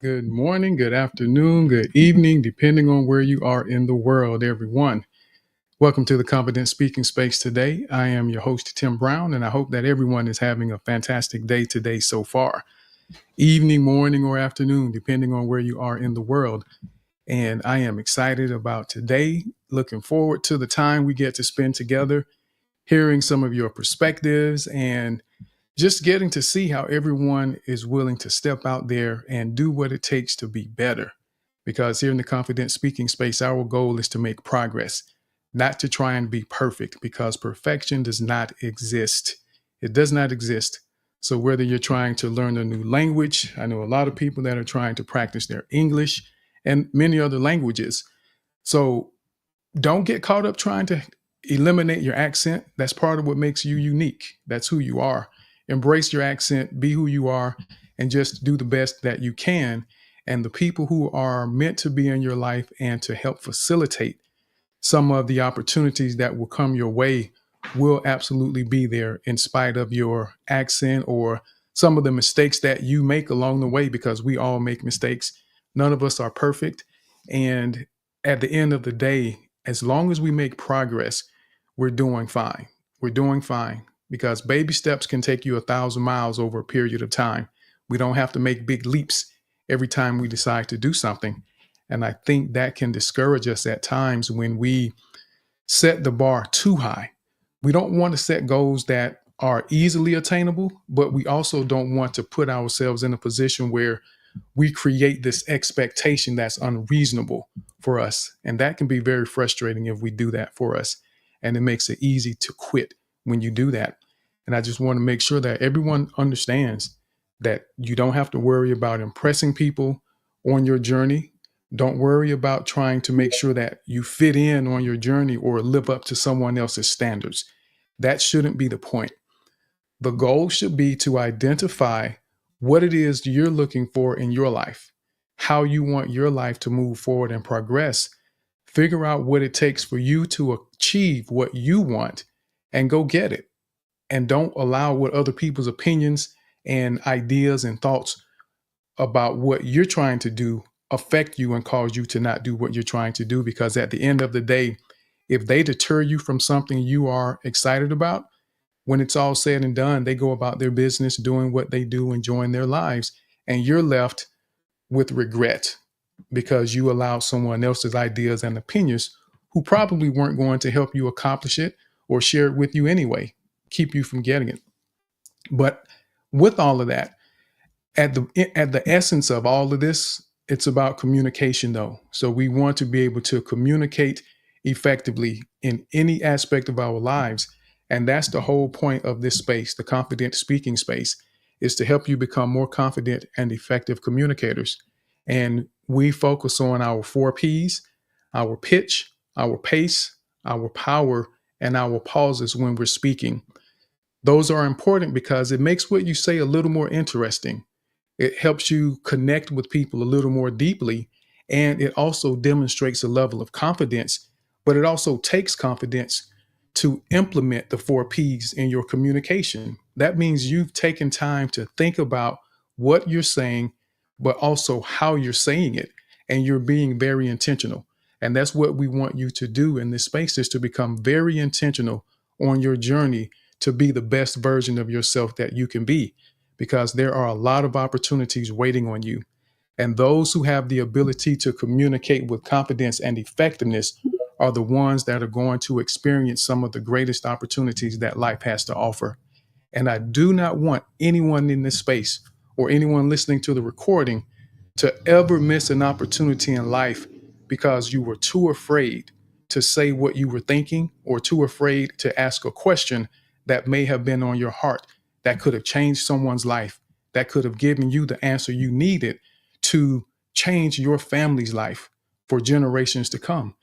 Good morning, good afternoon, good evening, depending on where you are in the world, everyone. Welcome to the Confident Speaking Space today. I am your host, Tim Brown, and I hope that everyone is having a fantastic day today so far. Evening, morning, or afternoon, depending on where you are in the world. And I am excited about today, looking forward to the time we get to spend together, hearing some of your perspectives and just getting to see how everyone is willing to step out there and do what it takes to be better. Because here in the confident speaking space, our goal is to make progress, not to try and be perfect, because perfection does not exist. It does not exist. So whether you're trying to learn a new language, I know a lot of people that are trying to practice their English and many other languages. So don't get caught up trying to eliminate your accent. That's part of what makes you unique. That's who you are. Embrace your accent, be who you are, and just do the best that you can. And the people who are meant to be in your life and to help facilitate some of the opportunities that will come your way will absolutely be there in spite of your accent or some of the mistakes that you make along the way, because we all make mistakes. None of us are perfect. And at the end of the day, as long as we make progress, we're doing fine. We're doing fine because baby steps can take you 1,000 miles over a period of time. We don't have to make big leaps every time we decide to do something. And I think that can discourage us at times when we set the bar too high. We don't want to set goals that are easily attainable, but we also don't want to put ourselves in a position where we create this expectation that's unreasonable for us. And that can be very frustrating if we do that for us. And it makes it easy to quit when you do that. And I just want to make sure that everyone understands that you don't have to worry about impressing people on your journey. Don't worry about trying to make sure that you fit in on your journey or live up to someone else's standards. That shouldn't be the point. The goal should be to identify what it is you're looking for in your life, how you want your life to move forward and progress. Figure out what it takes for you to achieve what you want and go get it. And don't allow what other people's opinions and ideas and thoughts about what you're trying to do affect you and cause you to not do what you're trying to do. Because at the end of the day, if they deter you from something you are excited about, when it's all said and done, they go about their business doing what they do, enjoying their lives, and you're left with regret because you allowed someone else's ideas and opinions who probably weren't going to help you accomplish it or share it with you anyway, keep you from getting it. But with all of that, at the essence of all of this, it's about communication though. So we want to be able to communicate effectively in any aspect of our lives. And that's the whole point of this space, the confident speaking space, is to help you become more confident and effective communicators. And we focus on our 4 Ps: our pitch, our pace, our power, and our pauses when we're speaking. Those are important because it makes what you say a little more interesting. It helps you connect with people a little more deeply. And it also demonstrates a level of confidence, but it also takes confidence to implement the 4 Ps in your communication. That means you've taken time to think about what you're saying, but also how you're saying it. And you're being very intentional. And that's what we want you to do in this space, is to become very intentional on your journey to be the best version of yourself that you can be, because there are a lot of opportunities waiting on you. And those who have the ability to communicate with confidence and effectiveness are the ones that are going to experience some of the greatest opportunities that life has to offer. And I do not want anyone in this space or anyone listening to the recording to ever miss an opportunity in life because you were too afraid to say what you were thinking or too afraid to ask a question that may have been on your heart, that could have changed someone's life, that could have given you the answer you needed to change your family's life for generations to come.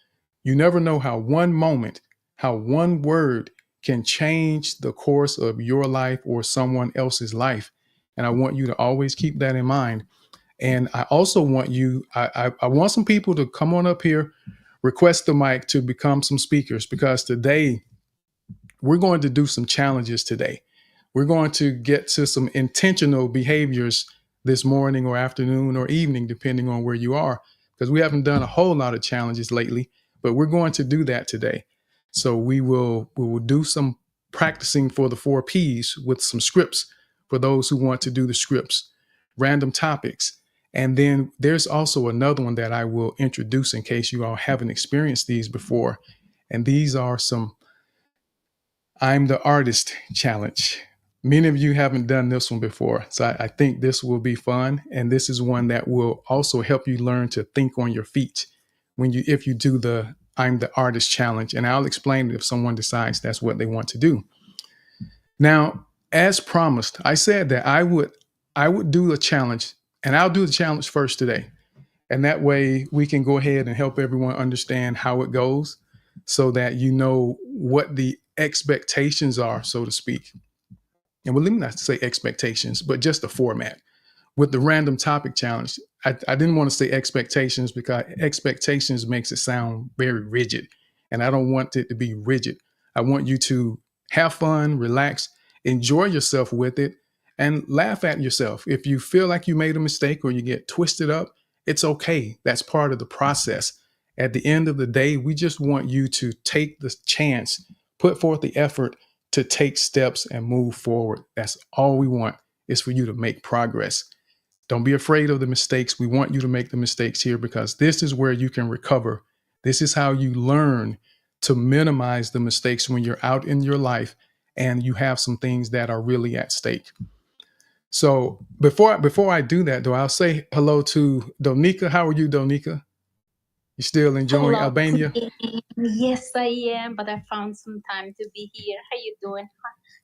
You never know how one moment, how one word can change the course of your life or someone else's life. And I want you to always keep that in mind. And I also want I want some people to come on up here, request the mic to become some speakers, because today we're going to do some challenges today. We're going to get to some intentional behaviors this morning or afternoon or evening, depending on where you are, because we haven't done a whole lot of challenges lately, but we're going to do that today. So we will do some practicing for the 4 Ps with some scripts for those who want to do the scripts, random topics. And then there's also another one that I will introduce in case you all haven't experienced these before. And these are some I'm the Artist challenge. Many of you haven't done this one before, so I think this will be fun. And this is one that will also help you learn to think on your feet if you do the I'm the Artist challenge. And I'll explain it if someone decides that's what they want to do. Now, as promised, I said that I would do a challenge, and I'll do the challenge first today. And that way we can go ahead and help everyone understand how it goes so that you know what the expectations are, so to speak. And well, let me not say expectations, but just the format. With the random topic challenge, I didn't want to say expectations because expectations makes it sound very rigid. And I don't want it to be rigid. I want you to have fun, relax, enjoy yourself with it, and laugh at yourself. If you feel like you made a mistake or you get twisted up, it's okay. That's part of the process. At the end of the day, we just want you to take the chance, put forth the effort to take steps and move forward. That's all we want is for you to make progress. Don't be afraid of the mistakes. We want you to make the mistakes here because this is where you can recover. This is how you learn to minimize the mistakes when you're out in your life and you have some things that are really at stake. So before I do that, though, I'll say hello to Donika. How are you, Donika? You still enjoying Hello, Albania? yes, I am, but I found some time to be here. How you doing?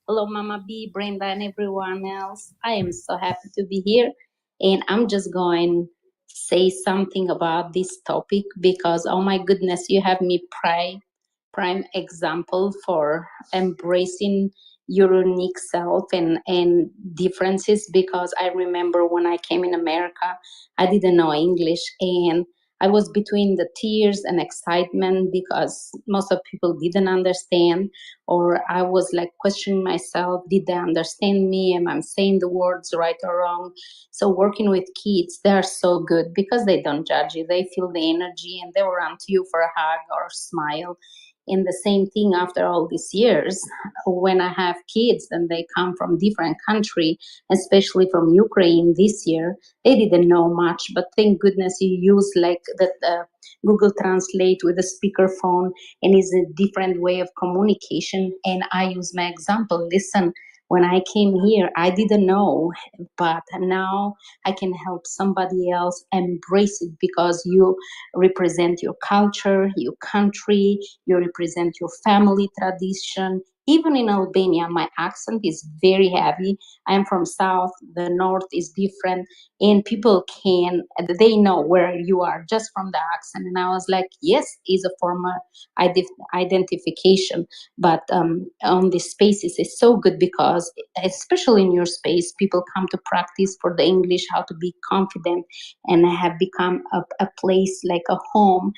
Hello, Mama B, Brenda, and everyone else. I am so happy to be here, and I'm just going to say something about this topic because, oh my goodness, you have me prime example for embracing your unique self and differences. Because I remember when I came in America, I didn't know English, and I was between the tears and excitement because most of people didn't understand, or I was like questioning myself, did they understand me? Am I saying the words right or wrong? So working with kids, they're so good because they don't judge you. They feel the energy and they will run to you for a hug or smile. And the same thing after all these years, when I have kids and they come from different country, especially from Ukraine this year, they didn't know much, but thank goodness you use like the Google Translate with a speakerphone, and is a different way of communication. And I use my example. Listen, when I came here, I didn't know, but now I can help somebody else embrace it because you represent your culture, your country, you represent your family tradition. Even in Albania, my accent is very heavy. I am from South, the North is different, and people they know where you are just from the accent. And I was like, yes, is a form of identification. But on these spaces, it's so good because, especially in your space, people come to practice for the English, how to be confident, and have become a place like a home,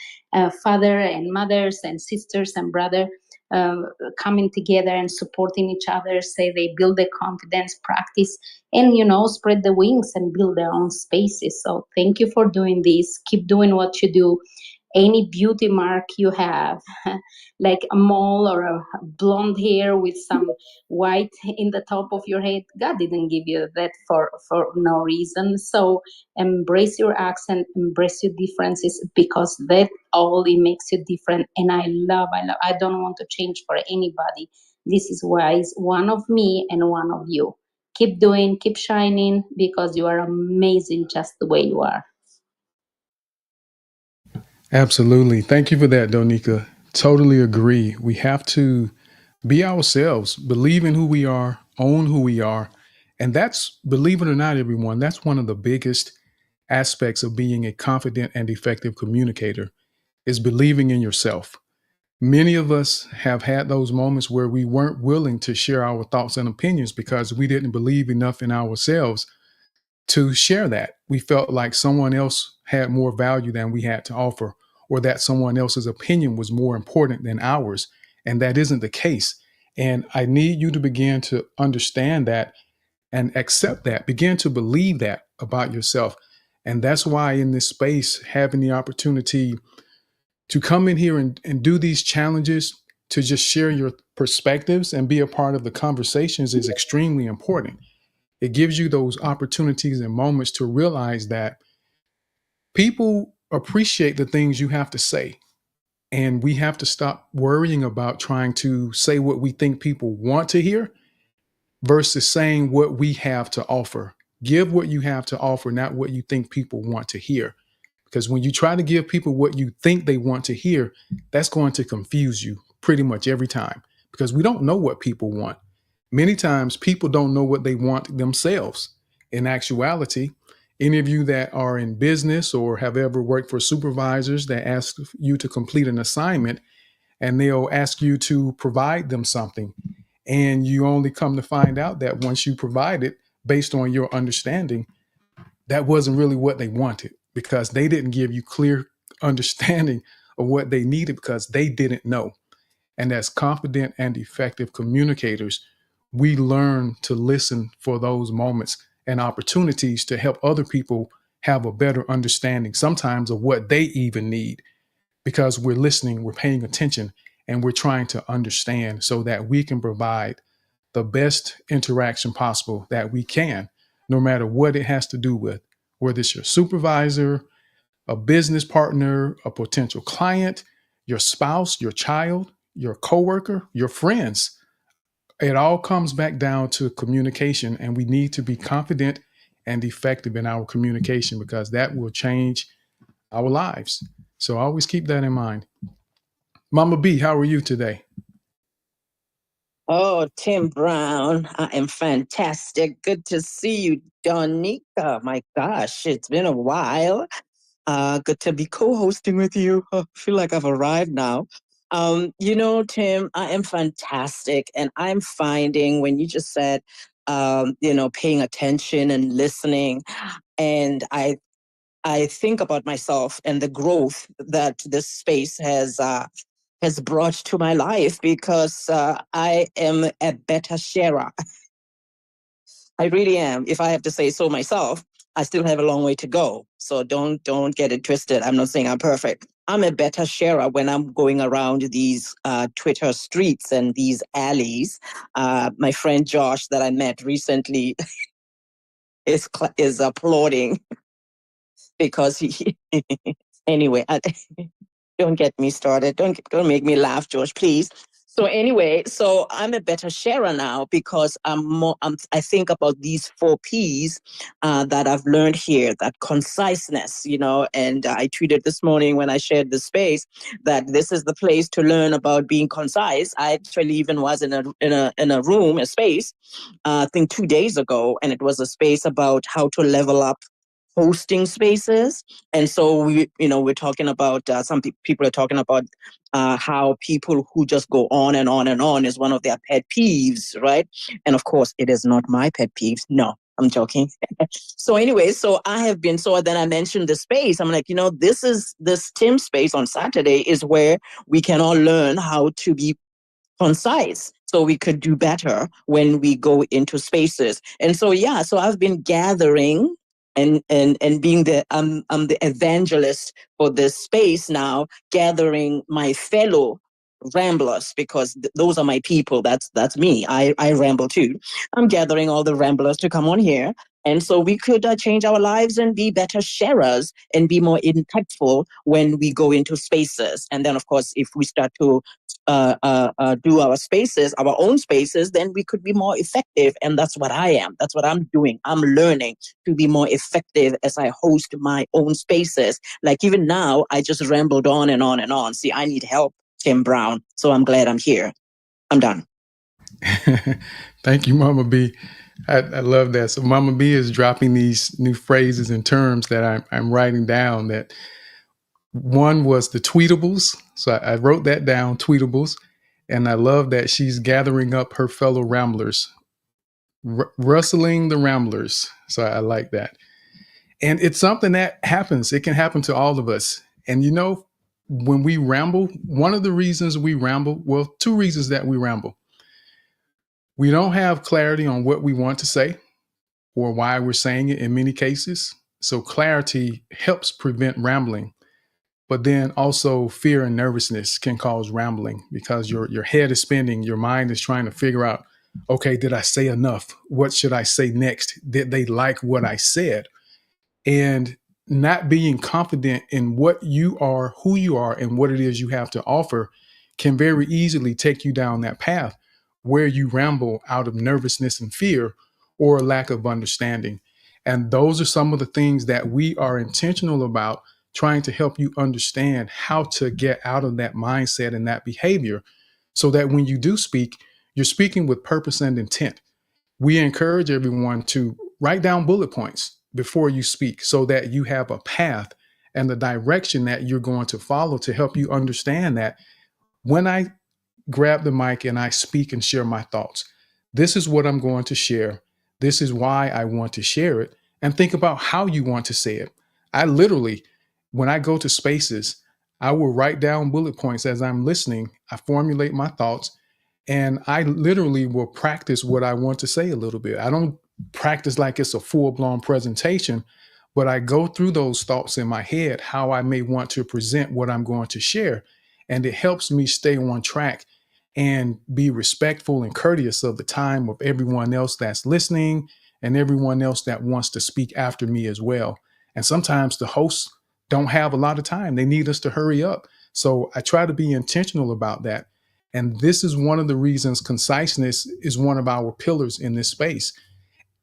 father and mothers and sisters and brother uh, coming together and supporting each other, say they build their confidence, practice, and spread the wings and build their own spaces. So thank you for doing this. Keep doing what you do. Any beauty mark you have, like a mole or a blonde hair with some white in the top of your head, God didn't give you that for no reason. So embrace your accent, embrace your differences, because that all it makes you different. And I don't want to change for anybody. This is why it's one of me and one of you. Keep doing, keep shining, because you are amazing just the way you are. Absolutely. Thank you for that, Donika. Totally agree. We have to be ourselves, believe in who we are, own who we are. And that's, believe it or not, everyone, that's one of the biggest aspects of being a confident and effective communicator is believing in yourself. Many of us have had those moments where we weren't willing to share our thoughts and opinions because we didn't believe enough in ourselves to share that. We felt like someone else had more value than we had to offer, or that someone else's opinion was more important than ours. And that isn't the case. And I need you to begin to understand that and accept that, begin to believe that. about yourself. And that's why in this space, having the opportunity to come in here and do these challenges, to just share your perspectives and be a part of the conversations is extremely important. It gives you those opportunities and moments to realize that people appreciate the things you have to say. And we have to stop worrying about trying to say what we think people want to hear versus saying what we have to offer. Give what you have to offer, not what you think people want to hear. Because when you try to give people what you think they want to hear, that's going to confuse you pretty much every time because we don't know what people want. Many times people don't know what they want themselves. In actuality, any of you that are in business or have ever worked for supervisors that ask you to complete an assignment and they'll ask you to provide them something, and you only come to find out that once you provide it based on your understanding, that wasn't really what they wanted because they didn't give you clear understanding of what they needed because they didn't know. And as confident and effective communicators, we learn to listen for those moments and opportunities to help other people have a better understanding sometimes of what they even need because we're listening, we're paying attention, and we're trying to understand so that we can provide the best interaction possible that we can, no matter what it has to do with, whether it's your supervisor, a business partner, a potential client, your spouse, your child, your coworker, your friends. It all comes back down to communication, and we need to be confident and effective in our communication because that will change our lives. So always keep that in mind. Mama B, how are you today? Oh, Tim Brown, I am fantastic. Good to see you, Donica. My gosh, it's been a while. Good to be co-hosting with you. I feel like I've arrived now. Tim, I am fantastic, and I'm finding when you just said, paying attention and listening, and I think about myself and the growth that this space has brought to my life because I am a better sharer. I really am. If I have to say so myself, I still have a long way to go. So don't get it twisted. I'm not saying I'm perfect. I'm a better sharer when I'm going around these Twitter streets and these alleys. My friend Josh that I met recently is applauding because he anyway. Don't get me started. Don't make me laugh, George, please. So anyway, so I'm a better sharer now because I think about these 4 P's that I've learned here. That conciseness, and I tweeted this morning when I shared the space that this is the place to learn about being concise. I actually even was in a room, a space, I think 2 days ago, and it was a space about how to level up hosting spaces. And so we're talking about some people are talking about how people who just go on and on and on is one of their pet peeves, right? And of course, it is not my pet peeves. No, I'm joking. So anyway, so then I mentioned the space. I'm like, this Tim space on Saturday is where we can all learn how to be concise so we could do better when we go into spaces. And so so I've been gathering and being I'm the evangelist for this space now, gathering my fellow ramblers because those are my people. That's me. I ramble too. I'm gathering all the ramblers to come on here, and so we could change our lives and be better sharers and be more impactful when we go into spaces. And then, of course, if we start to do our own spaces, then we could be more effective. And that's what I am. That's what I'm doing. I'm learning to be more effective as I host my own spaces. Like even now, I just rambled on and on and on. See, I need help, Tim Brown. So I'm glad I'm here. I'm done. Thank you, Mama B. I love that. So Mama B is dropping these new phrases and terms that I'm writing down. That one was the tweetables. So I wrote that down, tweetables. And I love that she's gathering up her fellow ramblers, rustling the ramblers. So I like that. And it's something that happens. It can happen to all of us. And when we ramble, one of the reasons we ramble, well, 2 reasons that we ramble. We don't have clarity on what we want to say. or why we're saying it in many cases. So clarity helps prevent rambling. But then also fear and nervousness can cause rambling because your head is spinning, your mind is trying to figure out, okay, did I say enough? What should I say next? Did they like what I said? And not being confident in what you are, who you are, and what it is you have to offer can very easily take you down that path where you ramble out of nervousness and fear or a lack of understanding. And those are some of the things that we are intentional about trying to help you understand how to get out of that mindset and that behavior so that when you do speak, you're speaking with purpose and intent. We encourage everyone to write down bullet points before you speak so that you have a path and the direction that you're going to follow to help you understand that when I grab the mic and I speak and share my thoughts, this is what I'm going to share. This is why I want to share it. And think about how you want to say it. I literally, when I go to spaces, I will write down bullet points as I'm listening. I formulate my thoughts and I literally will practice what I want to say a little bit. I don't practice like it's a full blown presentation, but I go through those thoughts in my head, how I may want to present what I'm going to share. And it helps me stay on track and be respectful and courteous of the time of everyone else that's listening and everyone else that wants to speak after me as well. And sometimes the hosts don't have a lot of time. They need us to hurry up. So I try to be intentional about that. And this is one of the reasons conciseness is one of our pillars in this space.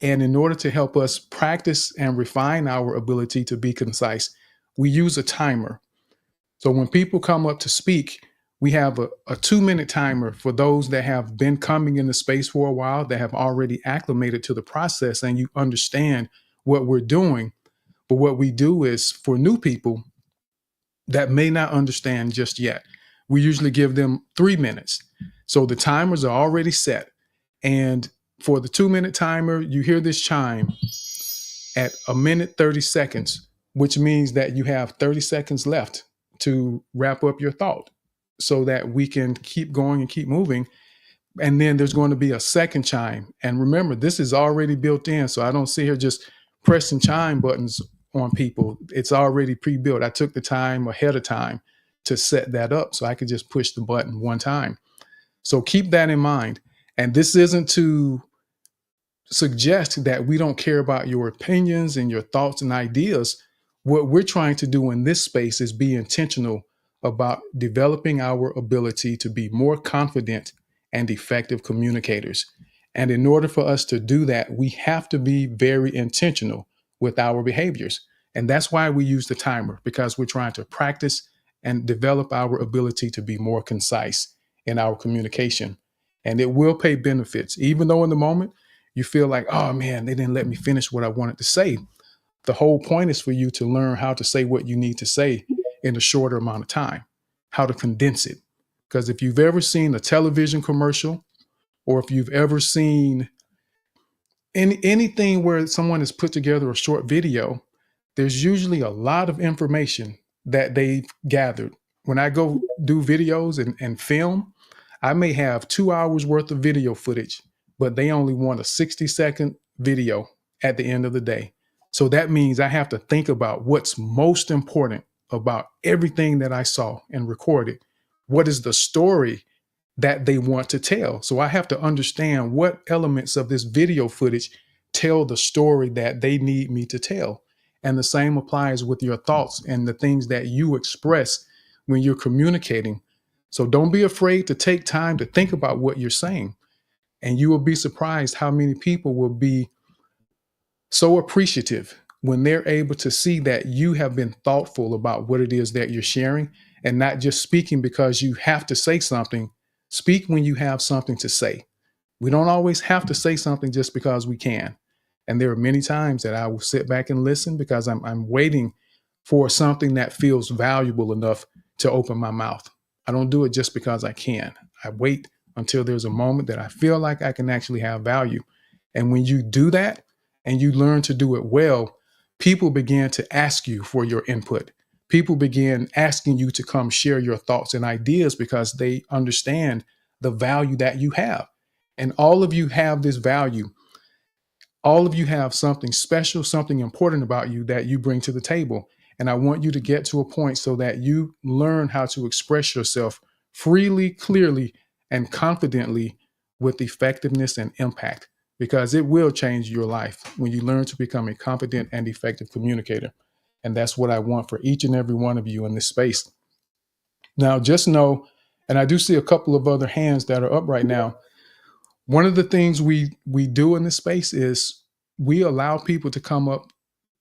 And in order to help us practice and refine our ability to be concise, we use a timer. So when people come up to speak, we have a 2-minute timer for those that have been coming in the space for a while, that have already acclimated to the process and you understand what we're doing. But what we do is for new people that may not understand just yet, we usually give them 3 minutes. So the timers are already set. And for the 2-minute timer, you hear this chime at 1 minute 30 seconds, which means that you have 30 seconds left to wrap up your thought so that we can keep going and keep moving. And then there's going to be a second chime. And remember, this is already built in. So I don't sit here just pressing chime buttons on people. It's already pre-built. I took the time ahead of time to set that up so I could just push the button one time. So keep that in mind. And this isn't to suggest that we don't care about your opinions and your thoughts and ideas. What we're trying to do in this space is be intentional about developing our ability to be more confident and effective communicators. And in order for us to do that, we have to be very intentional with our behaviors. And that's why we use the timer, because we're trying to practice and develop our ability to be more concise in our communication. And it will pay benefits, even though in the moment you feel like, oh man, they didn't let me finish what I wanted to say. The whole point is for you to learn how to say what you need to say in a shorter amount of time, how to condense it. Because if you've ever seen a television commercial, or if you've ever seen anything where someone has put together a short video, there's usually a lot of information that they've gathered. When I go do videos and film, I may have 2 hours worth of video footage, but they only want a 60-second video at the end of the day. So that means I have to think about what's most important about everything that I saw and recorded. What is the story that they want to tell? So I have to understand what elements of this video footage tell the story that they need me to tell. And the same applies with your thoughts and the things that you express when you're communicating. So don't be afraid to take time to think about what you're saying. And you will be surprised how many people will be so appreciative when they're able to see that you have been thoughtful about what it is that you're sharing and not just speaking because you have to say something. Speak when you have something to say. We don't always have to say something just because we can. And there are many times that I will sit back and listen because I'm waiting for something that feels valuable enough to open my mouth. I don't do it just because I can. I wait until there's a moment that I feel like I can actually have value. And when you do that and you learn to do it well, people begin to ask you for your input. People begin asking you to come share your thoughts and ideas because they understand the value that you have. And all of you have this value. All of you have something special, something important about you that you bring to the table. And I want you to get to a point so that you learn how to express yourself freely, clearly, and confidently with effectiveness and impact, because it will change your life when you learn to become a confident and effective communicator. And that's what I want for each and every one of you in this space. Now, just know, and I do see a couple of other hands that are up right now. One of the things we do in this space is we allow people to come up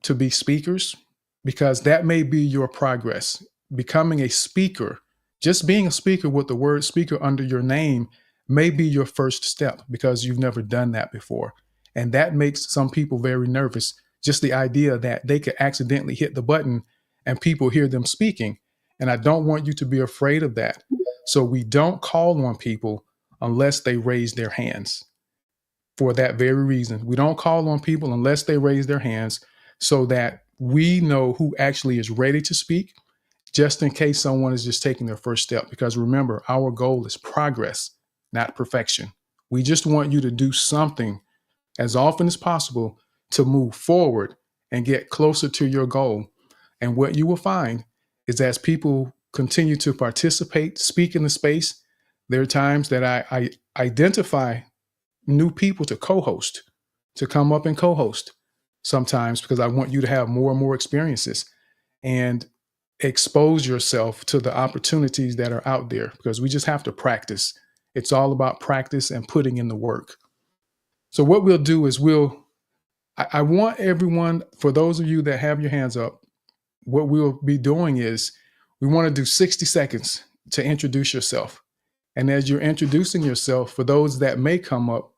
to be speakers, because that may be your progress. Becoming a speaker, just being a speaker with the word speaker under your name may be your first step, because you've never done that before. And that makes some people very nervous. Just the idea that they could accidentally hit the button and people hear them speaking. And I don't want you to be afraid of that. So we don't call on people unless they raise their hands. For that very reason, we don't call on people unless they raise their hands, so that we know who actually is ready to speak, just in case someone is just taking their first step. Because remember, our goal is progress, not perfection. We just want you to do something as often as possible to move forward and get closer to your goal. And what you will find is, as people continue to participate, speak in the space, there are times that I identify new people to co-host, to come up and co-host sometimes, because I want you to have more and more experiences and expose yourself to the opportunities that are out there, because we just have to practice. It's all about practice and putting in the work. So what we'll do is I want everyone, for those of you that have your hands up, what we'll be doing is we want to do 60 seconds to introduce yourself. And as you're introducing yourself, for those that may come up,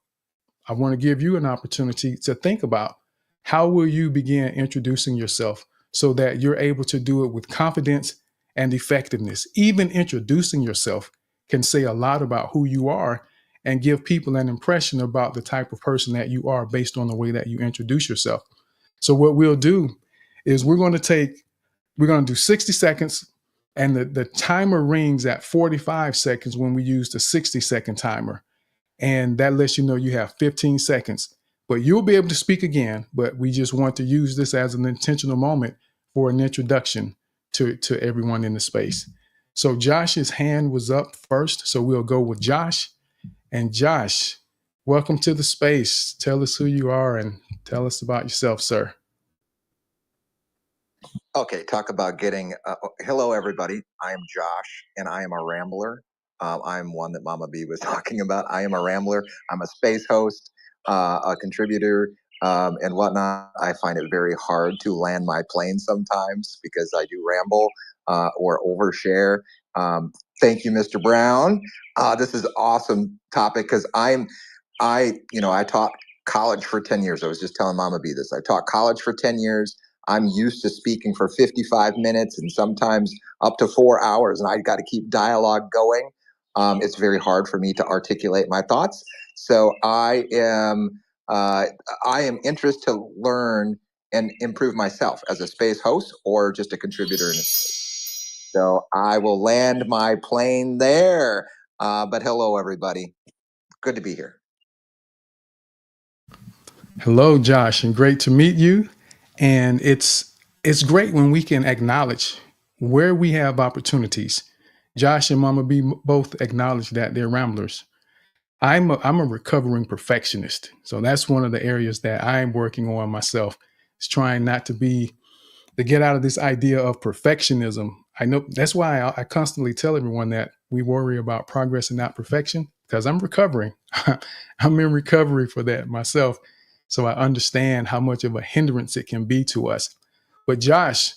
I want to give you an opportunity to think about how will you begin introducing yourself so that you're able to do it with confidence and effectiveness. Even introducing yourself can say a lot about who you are and give people an impression about the type of person that you are based on the way that you introduce yourself. So what we'll do is we're going to do 60 seconds, and the timer rings at 45 seconds when we use the 60-second timer. And that lets you know you have 15 seconds. But you'll be able to speak again, but we just want to use this as an intentional moment for an introduction to everyone in the space. So Josh's hand was up first, so we'll go with Josh. And Josh, welcome to the space. Tell us who you are and tell us about yourself, sir. Okay, talk about getting. Hello, everybody. I am Josh, and I am a rambler. I'm one that Mama B was talking about. I am a rambler. I'm a space host, a contributor, and whatnot. I find it very hard to land my plane sometimes because I do ramble or overshare. Thank you, Mr. Brown. This is an awesome topic because I taught college for 10 years. I was just telling Mama B this. I taught college for 10 years. I'm used to speaking for 55 minutes and sometimes up to 4 hours, and I got to keep dialogue going. It's very hard for me to articulate my thoughts. So I am interested to learn and improve myself as a space host or just a contributor in a space. So I will land my plane there. But hello, everybody. Good to be here. Hello, Josh, and great to meet you. And it's great when we can acknowledge where we have opportunities. Josh and Mama B both acknowledge that they're ramblers. I'm a recovering perfectionist, so that's one of the areas that I'm working on myself. Is trying not to get out of this idea of perfectionism. I know that's why I constantly tell everyone that we worry about progress and not perfection, because I'm recovering. I'm in recovery for that myself. So I understand how much of a hindrance it can be to us. But Josh,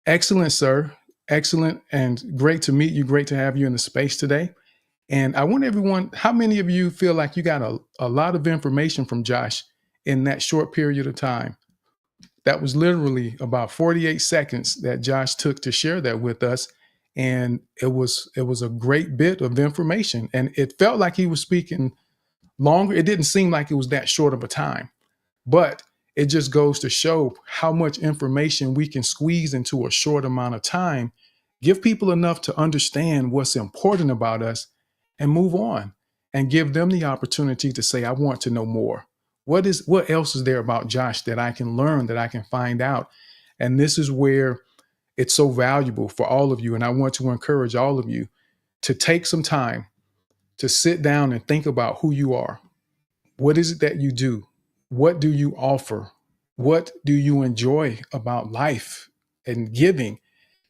excellent, sir. Excellent and great to meet you. Great to have you in the space today. And I want everyone, how many of you feel like you got a lot of information from Josh in that short period of time? That was literally about 48 seconds that Josh took to share that with us. And it was a great bit of information. And it felt like he was speaking longer. It didn't seem like it was that short of a time. But it just goes to show how much information we can squeeze into a short amount of time, give people enough to understand what's important about us, and move on and give them the opportunity to say, I want to know more. What else is there about Josh that I can learn, that I can find out? And this is where it's so valuable for all of you. And I want to encourage all of you to take some time to sit down and think about who you are. What is it that you do? What do you offer? What do you enjoy about life and giving?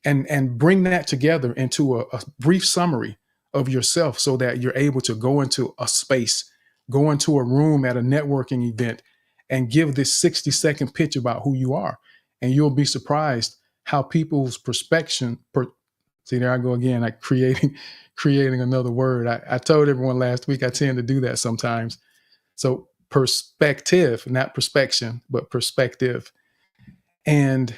And bring that together into a brief summary of yourself so that you're able to go into a space, go into a room at a networking event and give this 60-second pitch about who you are. And you'll be surprised how people's see, there I go again, like creating another word. I told everyone last week I tend to do that sometimes. So perspective, not perspection, but perspective. And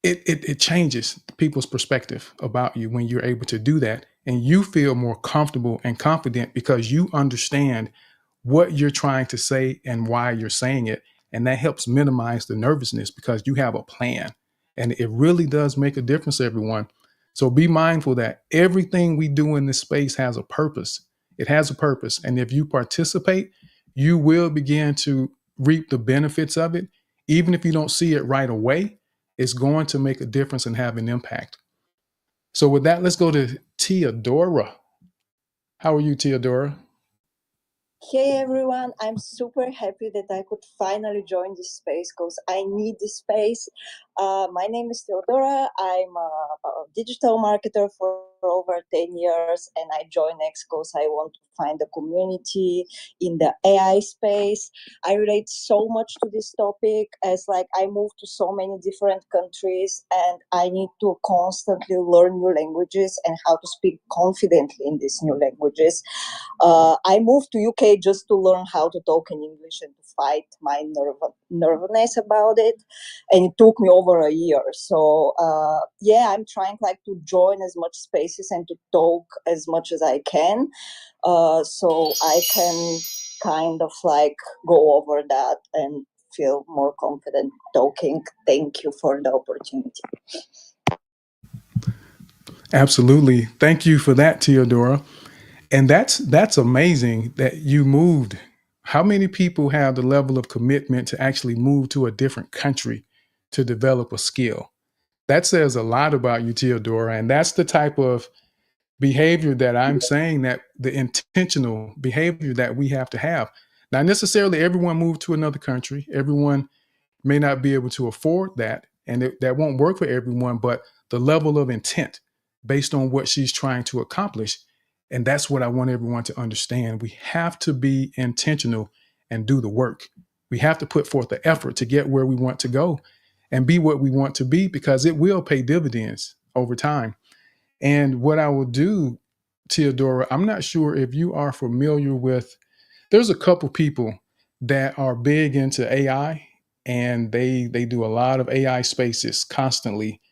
it changes people's perspective about you when you're able to do that. And you feel more comfortable and confident because you understand what you're trying to say and why you're saying it. And that helps minimize the nervousness because you have a plan. And it really does make a difference, everyone. So be mindful that everything we do in this space has a purpose. It has a purpose. And if you participate, you will begin to reap the benefits of it. Even if you don't see it right away, it's going to make a difference and have an impact. So with that, let's go to Teodora. How are you, Teodora? Hey everyone, I'm super happy that I could finally join this space because I need this space. My name is Theodora. I'm a digital marketer for over 10 years and I joined X because I want to find a community in the AI space. I relate so much to this topic as like I moved to so many different countries and I need to constantly learn new languages and how to speak confidently in these new languages. I moved to UK just to learn how to talk in English and to fight my nervousness about it, and it took me over a year. So yeah, I'm trying like to join as much spaces and to talk as much as I can, so I can kind of like go over that and feel more confident talking. Thank you for the opportunity. Absolutely. Thank you for that, Teodora. And that's amazing that you moved. How many people have the level of commitment to actually move to a different country to develop a skill? That says a lot about you, Teodora. And that's the type of behavior that I'm saying, that the intentional behavior that we have to have. Not necessarily everyone moved to another country. Everyone may not be able to afford that, and that won't work for everyone, but the level of intent based on what she's trying to accomplish. And that's what I want everyone to understand. We have to be intentional and do the work. We have to put forth the effort to get where we want to go and be what we want to be, because it will pay dividends over time. And what I will do, Teodora, I'm not sure if you are familiar with, there's a couple people that are big into AI, and they do a lot of AI spaces constantly.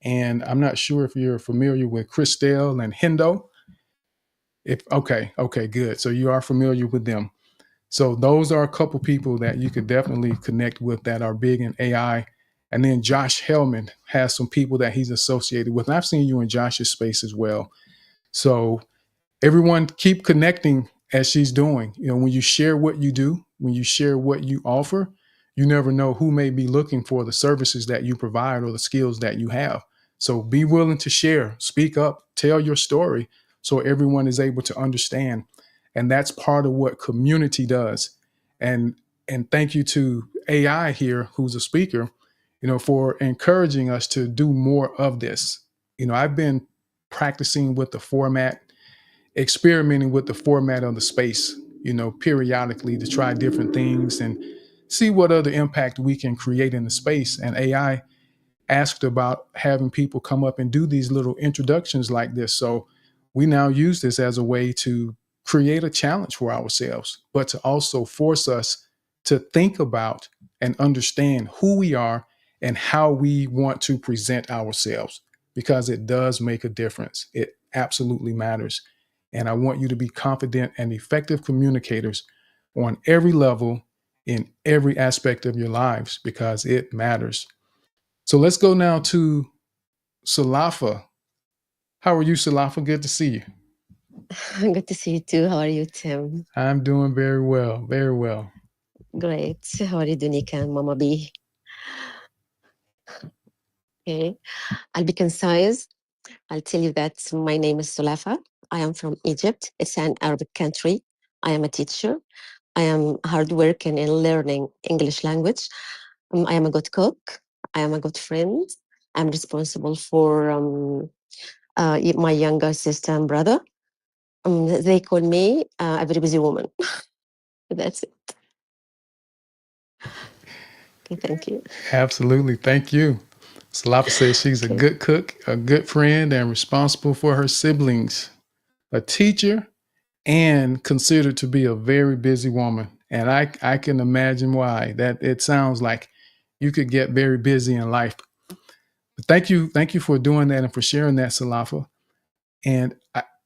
And I'm not sure if you're familiar with Christelle and Hendo. If okay, good. So you are familiar with them. So those are a couple people that you could definitely connect with that are big in AI. And then Josh Hellman has some people that he's associated with. And I've seen you in Josh's space as well. So everyone keep connecting as she's doing. You know, when you share what you do, when you share what you offer, you never know who may be looking for the services that you provide or the skills that you have. So be willing to share, speak up, tell your story so everyone is able to understand. And that's part of what community does. And thank you to AI here, who's a speaker, you know, for encouraging us to do more of this. You know, I've been practicing with the format, experimenting with the format of the space, you know, periodically to try different things and see what other impact we can create in the space. And AI asked about having people come up and do these little introductions like this. So we now use this as a way to create a challenge for ourselves, but to also force us to think about and understand who we are and how we want to present ourselves, because it does make a difference. It absolutely matters. And I want you to be confident and effective communicators on every level in every aspect of your lives, because it matters. So let's go now to Salafa. How are you, Salafa? Good to see you. Good to see you too. How are you, Tim? I'm doing very well, very well. Great. How are you doing, Nika and Mama B? Okay. I'll be concise. I'll tell you that my name is Sulafa. I am from Egypt. It's an Arabic country. I am a teacher. I am hardworking in learning English language. I am a good cook. I am a good friend. I'm responsible for my younger sister and brother. They call me a very busy woman. That's it. Okay, thank you. Absolutely. Thank you. Salafa says she's a Okay. good cook, a good friend, and responsible for her siblings, a teacher, and considered to be a very busy woman. And I can imagine why. That it sounds like you could get very busy in life. But thank you for doing that and for sharing that, Salafa. And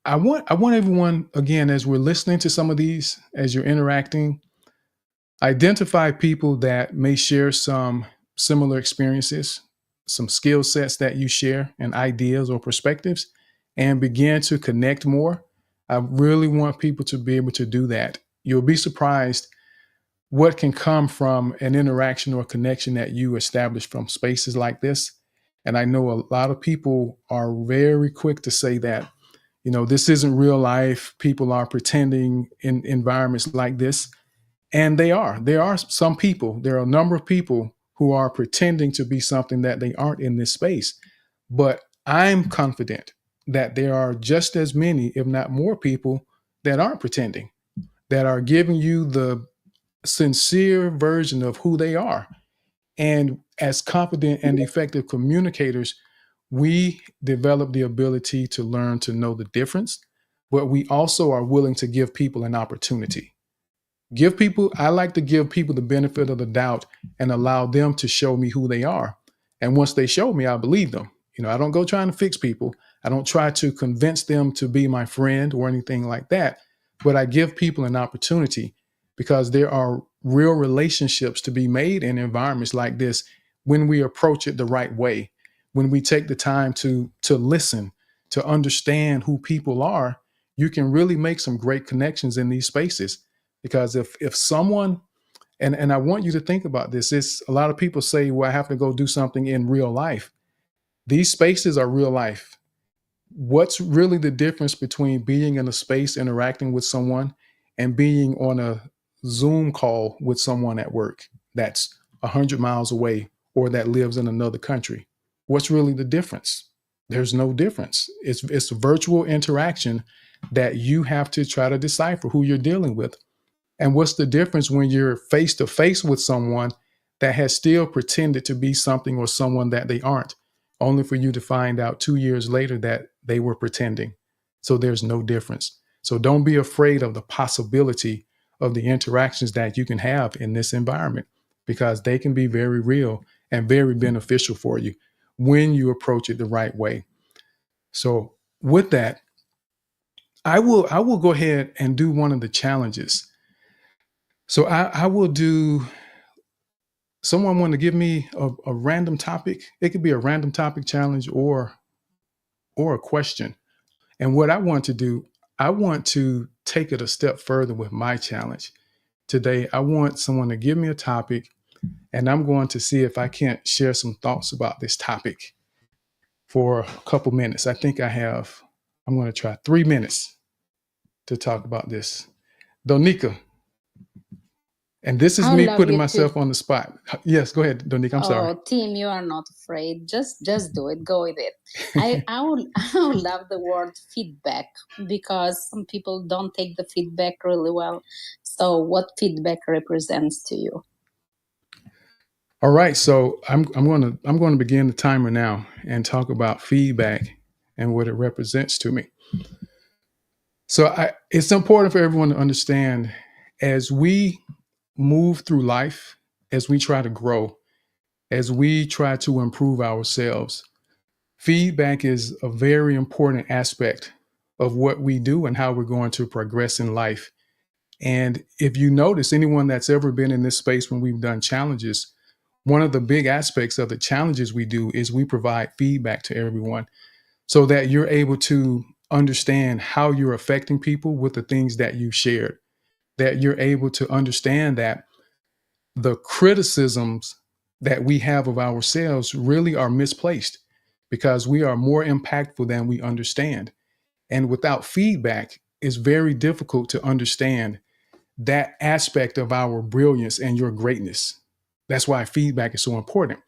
I want everyone, again, as we're listening to some of these, as you're interacting, identify people that may share some similar experiences, some skill sets that you share, and ideas or perspectives, and begin to connect more. I really want people to be able to do that. You'll be surprised what can come from an interaction or connection that you establish from spaces like this. And I know a lot of people are very quick to say that, this isn't real life. People are pretending in environments like this. And they are. There are some people, there are a number of people who are pretending to be something that they aren't in this space. But I'm confident that there are just as many, if not more people that aren't pretending, that are giving you the sincere version of who they are. And as confident and effective communicators, we develop the ability to learn to know the difference, but we also are willing to give people an opportunity. I like to give people the benefit of the doubt and allow them to show me who they are. And once they show me, I believe them. I don't go trying to fix people. I don't try to convince them to be my friend or anything like that. But I give people an opportunity because there are real relationships to be made in environments like this when we approach it the right way, when we take the time to listen, to understand who people are. You can really make some great connections in these spaces. Because if someone, and I want you to think about this, it's a lot of people say, well, I have to go do something in real life. These spaces are real life. What's really the difference between being in a space interacting with someone and being on a Zoom call with someone at work that's 100 miles away or that lives in another country? What's really the difference? There's no difference. It's a virtual interaction that you have to try to decipher who you're dealing with. And what's the difference when you're face to face with someone that has still pretended to be something or someone that they aren't, only for you to find out 2 years later that they were pretending? So there's no difference. So don't be afraid of the possibility of the interactions that you can have in this environment, because they can be very real and very beneficial for you when you approach it the right way. So with that, I will go ahead and do one of the challenges. So I will do. Someone want to give me a random topic? It could be a random topic challenge or a question. And what I want to do, I want to take it a step further with my challenge today. I want someone to give me a topic, and I'm going to see if I can't share some thoughts about this topic for a couple minutes. I think I have. I'm going to try 3 minutes to talk about this. Donika, and this is I would me love putting you to. myself on the spot. Yes, go ahead, Donika. I'm sorry. Oh, Tim, you are not afraid. Just do it. Go with it. I would I would love the word feedback, because some people don't take the feedback really well. So, what feedback represents to you? All right, so I'm going to begin the timer now and talk about feedback and what it represents to me. So it's important for everyone to understand, as we move through life, as we try to grow, as we try to improve ourselves, feedback is a very important aspect of what we do and how we're going to progress in life. And if you notice, anyone that's ever been in this space when we've done challenges, one of the big aspects of the challenges we do is we provide feedback to everyone so that you're able to understand how you're affecting people with the things that you've shared, that you're able to understand that the criticisms that we have of ourselves really are misplaced because we are more impactful than we understand. And without feedback, it's very difficult to understand that aspect of our brilliance and your greatness. That's why feedback is so important.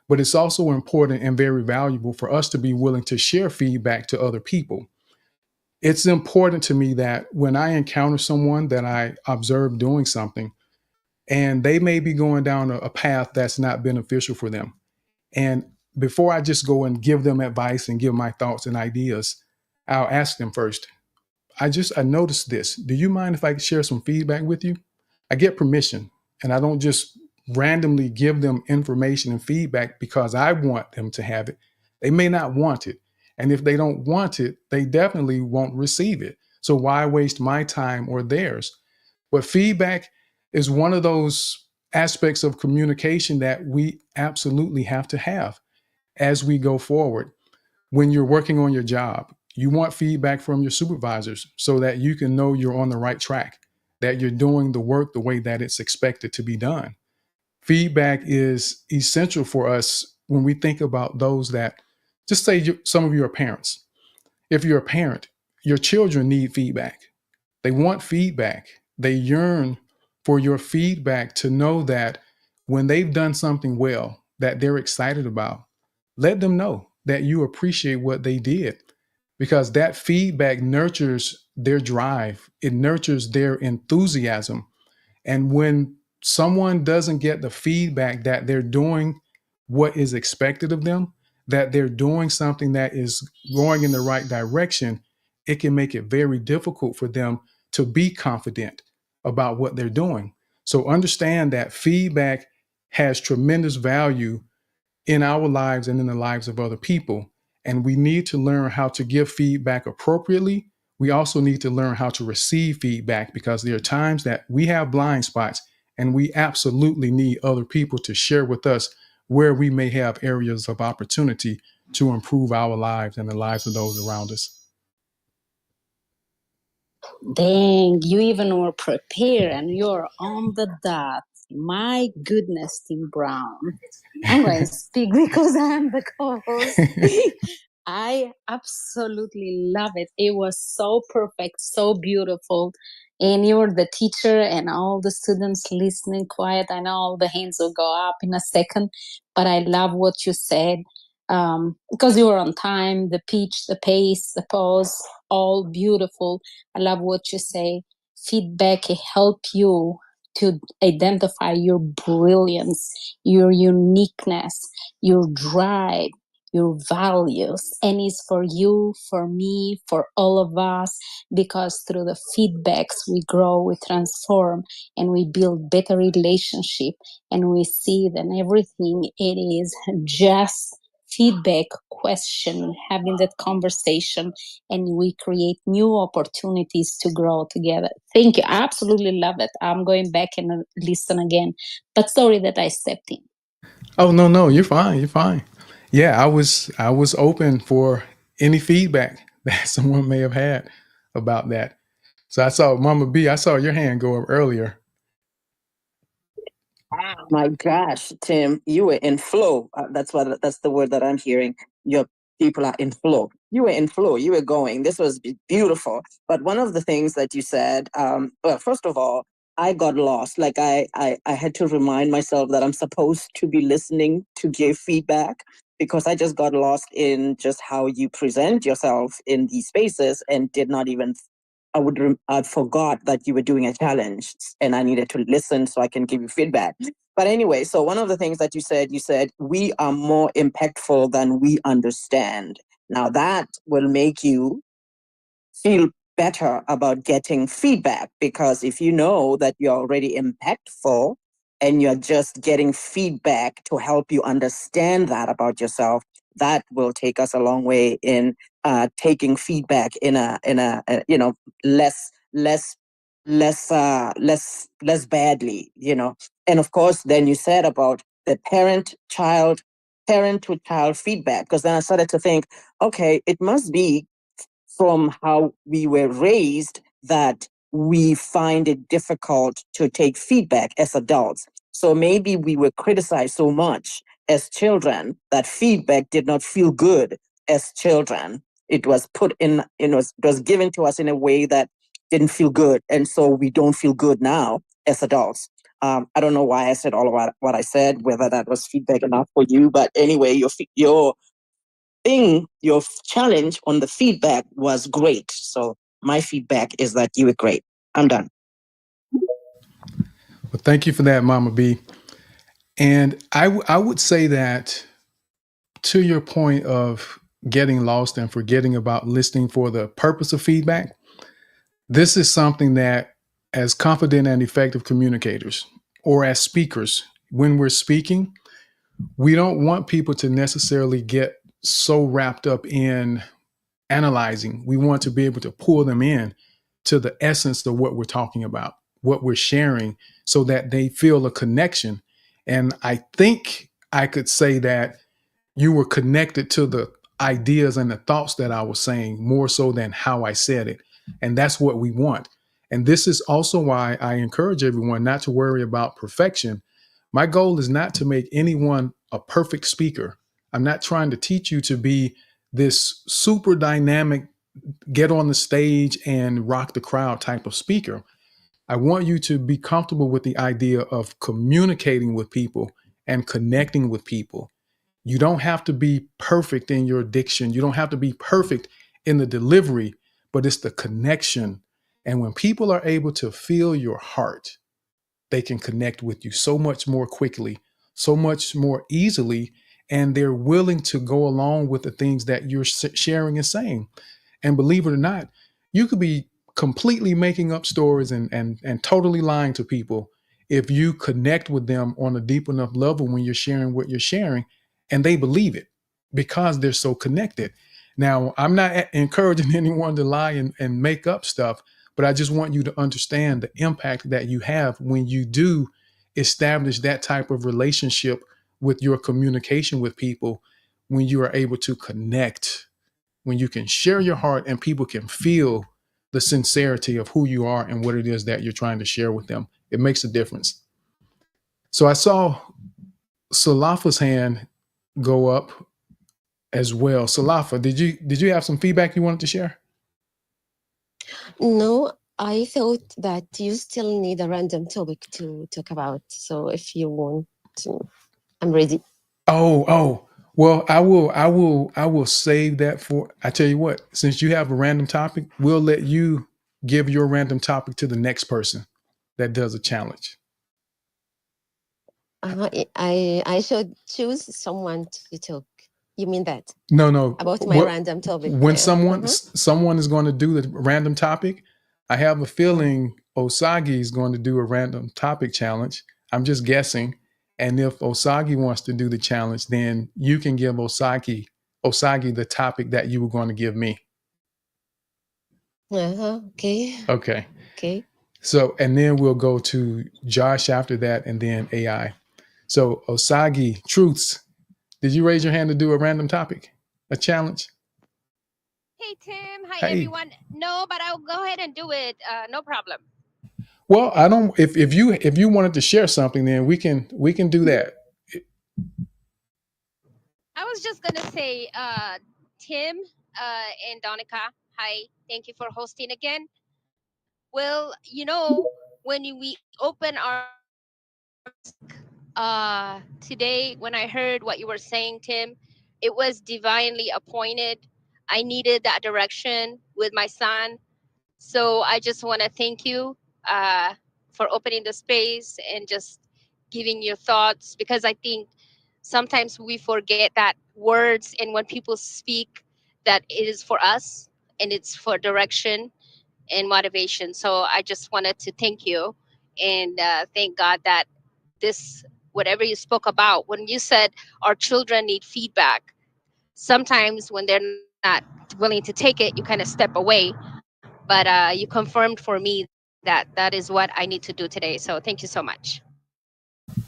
But it's also important and very valuable for us to be willing to share feedback to other people. It's important to me that when I encounter someone that I observe doing something, and they may be going down a path that's not beneficial for them. And before I just go and give them advice and give my thoughts and ideas, I'll ask them first, I noticed this. Do you mind if I share some feedback with you? I get permission, and I don't just randomly give them information and feedback because I want them to have it. They may not want it. And if they don't want it, they definitely won't receive it. So why waste my time or theirs? But feedback is one of those aspects of communication that we absolutely have to have as we go forward. When you're working on your job, you want feedback from your supervisors so that you can know you're on the right track, that you're doing the work the way that it's expected to be done. Feedback is essential for us when we think about those that, just say some of you are parents. If you're a parent, your children need feedback. They want feedback. They yearn for your feedback to know that when they've done something well that they're excited about, let them know that you appreciate what they did because that feedback nurtures their drive, it nurtures their enthusiasm. And when someone doesn't get the feedback that they're doing what is expected of them, that they're doing something that is going in the right direction, it can make it very difficult for them to be confident about what they're doing. So understand that feedback has tremendous value in our lives and in the lives of other people. And we need to learn how to give feedback appropriately. We also need to learn how to receive feedback because there are times that we have blind spots and we absolutely need other people to share with us where we may have areas of opportunity to improve our lives and the lives of those around us. Dang, you even were prepared and you're on the dot. My goodness, Tim Brown. I'm going to speak because I'm the co-host. I absolutely love it. It was so perfect, so beautiful. And you're the teacher and all the students listening quiet. I know all the hands will go up in a second, but I love what you said because you were on time, the pitch, the pace, the pause, all beautiful. I love what you say. Feedback help you to identify your brilliance, your uniqueness, your drive, your values, and it's for you, for me, for all of us, because through the feedbacks we grow, we transform, and we build better relationship, and we see that everything it is just feedback, question, having that conversation, and we create new opportunities to grow together. Thank you. I absolutely love it. I'm going back and listen again. But sorry that I stepped in. Oh no, you're fine. You're fine. Yeah, I was open for any feedback that someone may have had about that. So I saw Mama B, I saw your hand go up earlier. My gosh, Tim, you were in flow. That's the word that I'm hearing. Your people are in flow. You were in flow. You were going. This was beautiful. But one of the things that you said, well, first of all, I got lost. Like I had to remind myself that I'm supposed to be listening to give feedback because I just got lost in just how you present yourself in these spaces and did not even I forgot that you were doing a challenge and I needed to listen so I can give you feedback. But anyway, so one of the things that you said, we are more impactful than we understand. Now that will make you feel better about getting feedback because if you know that you're already impactful and you're just getting feedback to help you understand that about yourself, that will take us a long way in taking feedback in a less badly, And of course, then you said about the parent to child feedback, because then I started to think, okay, it must be from how we were raised that we find it difficult to take feedback as adults. So maybe we were criticized so much as children that feedback did not feel good as children. It was put in, it was given to us in a way that didn't feel good. And so we don't feel good now as adults. I don't know why I said all of what I said, whether that was feedback enough for you, but anyway, your challenge on the feedback was great. So my feedback is that you were great. I'm done. Well, thank you for that, Mama B. And I would say that to your point of getting lost and forgetting about listening for the purpose of feedback, this is something that, as confident and effective communicators or as speakers, when we're speaking, we don't want people to necessarily get so wrapped up in analyzing. We want to be able to pull them in to the essence of what we're talking about, what we're sharing, so that they feel a connection. And I think I could say that you were connected to the ideas and the thoughts that I was saying more so than how I said it. And that's what we want. And this is also why I encourage everyone not to worry about perfection. My goal is not to make anyone a perfect speaker. I'm not trying to teach you to be this super dynamic, get on the stage and rock the crowd type of speaker. I want you to be comfortable with the idea of communicating with people and connecting with people. You don't have to be perfect in your diction. You don't have to be perfect in the delivery, but it's the connection. And when people are able to feel your heart, they can connect with you so much more quickly, so much more easily, and they're willing to go along with the things that you're sharing and saying. And believe it or not, you could be completely making up stories and totally lying to people if you connect with them on a deep enough level when you're sharing what you're sharing, and they believe it because they're so connected. Now, I'm not encouraging anyone to lie and make up stuff, but I just want you to understand the impact that you have when you do establish that type of relationship with your communication with people, when you are able to connect, when you can share your heart and people can feel the sincerity of who you are and what it is that you're trying to share with them. It makes a difference. So I saw Salafa's hand go up as well. Salafa, did you have some feedback you wanted to share? No, I thought that you still need a random topic to talk about. So if you want to, I'm ready. Oh. Well, I will save that for. I tell you what, since you have a random topic, we'll let you give your random topic to the next person that does a challenge. I should choose someone to talk. You mean that No. about my What random topic? when someone Uh-huh. someone is going to do the random topic, I have a feeling Osagi is going to do a random topic challenge. I'm just guessing. And if Osagi wants to do the challenge, then you can give Osagi the topic that you were going to give me. Okay. Okay. Okay. So, and then we'll go to Josh after that, and then AI. So, Osagi, Truths, did you raise your hand to do a random topic, a challenge? Hey Tim, hi Hey. everyone. No, but I'll go ahead and do it. No problem. Well, I don't. If you wanted to share something, then we can do that. I was just gonna say, Tim and Donica, hi. Thank you for hosting again. Well, when we open our today, when I heard what you were saying, Tim, it was divinely appointed. I needed that direction with my son. So I just want to thank you uh, for opening the space and just giving your thoughts, because I think sometimes we forget that words and when people speak, that it is for us and it's for direction and motivation. So I just wanted to thank you and thank God that this, whatever you spoke about, when you said our children need feedback, sometimes when they're not willing to take it, you kind of step away. But you confirmed for me that that is what I need to do today. So thank you so much.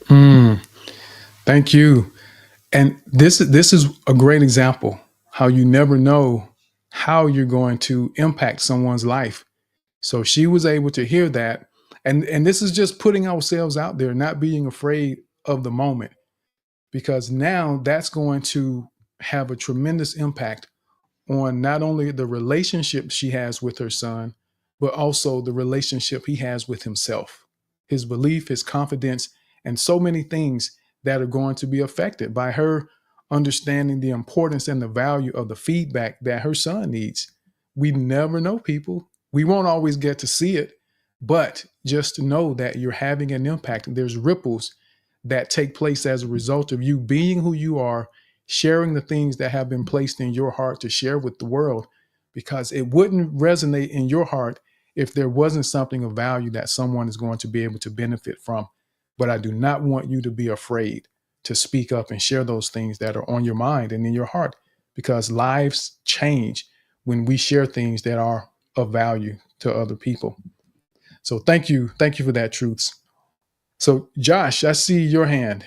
Mm, thank you. And this is a great example how you never know how you're going to impact someone's life So she was able to hear that. And this is just putting ourselves out there, not being afraid of the moment, because now that's going to have a tremendous impact on not only the relationship she has with her son, but also the relationship he has with himself, his belief, his confidence, and so many things that are going to be affected by her understanding the importance and the value of the feedback that her son needs. We never know, people. We won't always get to see it, but just to know that you're having an impact. There's ripples that take place as a result of you being who you are, sharing the things that have been placed in your heart to share with the world, because it wouldn't resonate in your heart if there wasn't something of value that someone is going to be able to benefit from. But I do not want you to be afraid to speak up and share those things that are on your mind and in your heart, because lives change when we share things that are of value to other people. So thank you. Thank you for that, Truths. So Josh, I see your hand.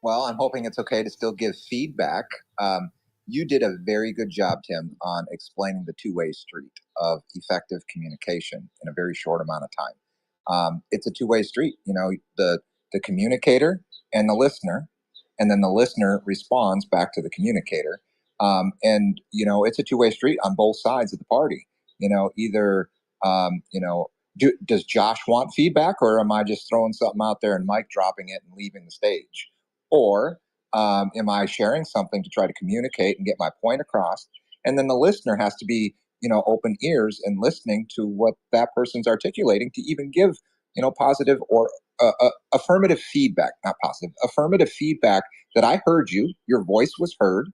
Well, I'm hoping it's okay to still give feedback. You did a very good job, Tim, on explaining the two-way street of effective communication in a very short amount of time. It's a two-way street. You know, the communicator and the listener, and then the listener responds back to the communicator. And you know, it's a two-way street on both sides of the party. You know, either you know, does Josh want feedback, or am I just throwing something out there and mic dropping it and leaving the stage? Or am I sharing something to try to communicate and get my point across? And then the listener has to be, you know, open ears and listening to what that person's articulating to even give, you know, positive or affirmative feedback, not positive, affirmative feedback that I heard you, your voice was heard,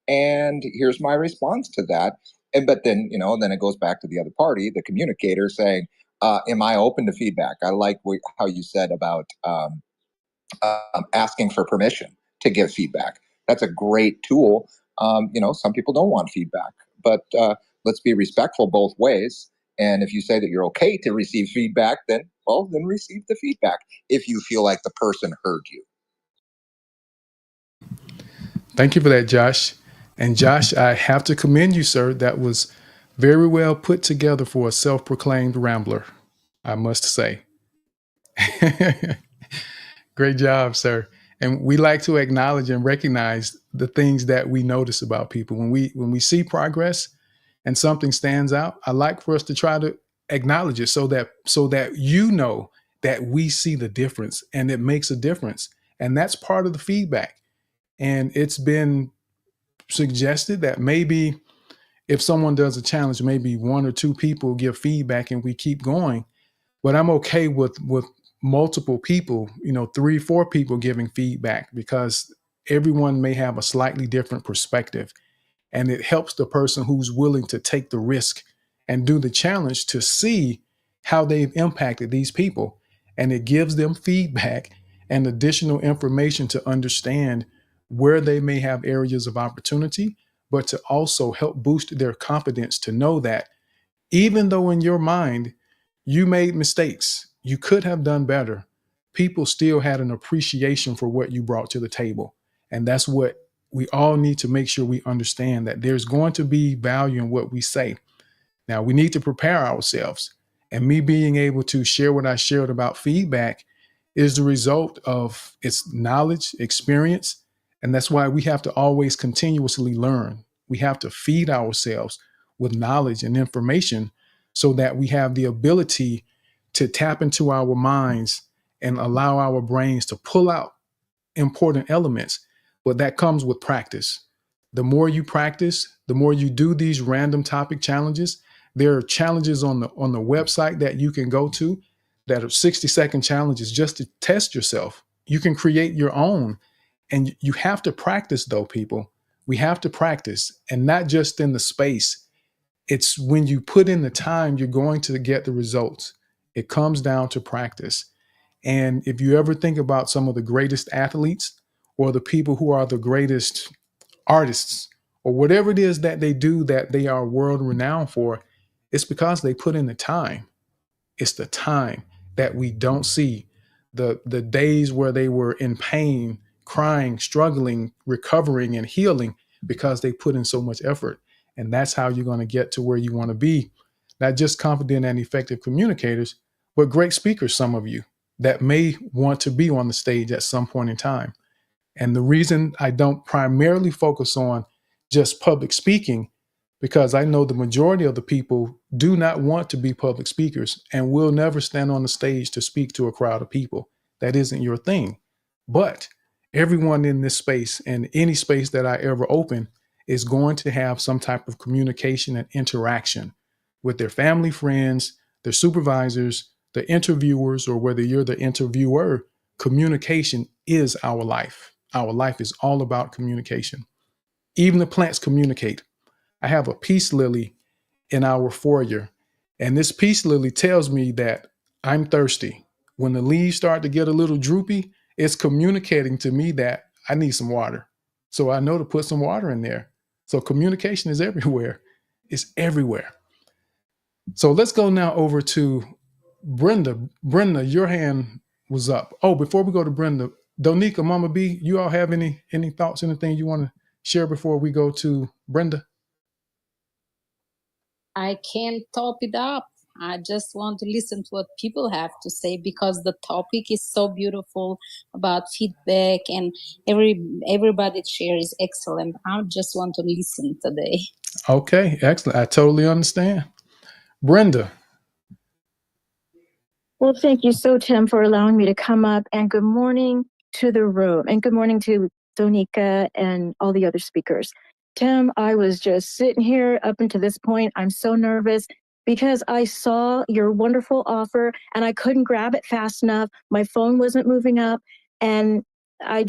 and here's my response to that. And but then, you know, then it goes back to the other party, the communicator, saying, am I open to feedback? I like how you said about asking for permission to give feedback. That's a great tool. You know, some people don't want feedback, but let's be respectful both ways. And if you say that you're okay to receive feedback, then, well, then receive the feedback if you feel like the person heard you. Thank you for that, Josh. And Josh, I have to commend you, sir. That was very well put together for a self proclaimed rambler, I must say. Great job, sir. And we like to acknowledge and recognize the things that we notice about people. When we see progress and something stands out, I like for us to try to acknowledge it so that you know that we see the difference and it makes a difference. And that's part of the feedback. And it's been suggested that maybe if someone does a challenge, maybe one or two people give feedback and we keep going. But I'm okay with multiple people, you know, 3, 4 people giving feedback, because everyone may have a slightly different perspective. And it helps the person who's willing to take the risk and do the challenge to see how they've impacted these people. And it gives them feedback and additional information to understand where they may have areas of opportunity, but to also help boost their confidence to know that even though in your mind you made mistakes, you could have done better, people still had an appreciation for what you brought to the table. And that's what we all need to make sure we understand, that there's going to be value in what we say. Now, we need to prepare ourselves. And me being able to share what I shared about feedback is the result of its knowledge, experience. And that's why we have to always continuously learn. We have to feed ourselves with knowledge and information so that we have the ability to tap into our minds and allow our brains to pull out important elements. But that comes with practice. The more you practice, the more you do these random topic challenges. There are challenges on the website that you can go to that are 60-second challenges just to test yourself. You can create your own. And you have to practice, though, people. We have to practice, and not just in the space. It's when you put in the time, you're going to get the results. It comes down to practice. And if you ever think about some of the greatest athletes or the people who are the greatest artists or whatever it is that they do that they are world renowned for, it's because they put in the time. It's the time that we don't see. The days where they were in pain, crying, struggling, recovering, and healing because they put in so much effort. And that's how you're going to get to where you want to be. Not just confident and effective communicators, but great speakers, some of you that may want to be on the stage at some point in time. And the reason I don't primarily focus on just public speaking, because I know the majority of the people do not want to be public speakers and will never stand on the stage to speak to a crowd of people. That isn't your thing. But everyone in this space and any space that I ever open is going to have some type of communication and interaction with their family, friends, their supervisors, the interviewers, or whether you're the interviewer. Communication is our life. Our life is all about communication. Even the plants communicate. I have a peace lily in our foyer, and this peace lily tells me that I'm thirsty. When the leaves start to get a little droopy, it's communicating to me that I need some water. So I know to put some water in there. So communication is everywhere. It's everywhere. So let's go now over to Brenda. Brenda, your hand was up. Oh, before we go to Brenda, Donika, Mama B, you all have any thoughts, anything you want to share before we go to Brenda? I can't top it up. I just want to listen to what people have to say because the topic is so beautiful about feedback and everybody's share is excellent. I just want to listen today. Okay, excellent. I totally understand. Brenda. Well, thank you so, Tim, for allowing me to come up, and good morning to the room, and good morning to Donika and all the other speakers. Tim, I was just sitting here up until this point. I'm so nervous because I saw your wonderful offer and I couldn't grab it fast enough. My phone wasn't moving up, and I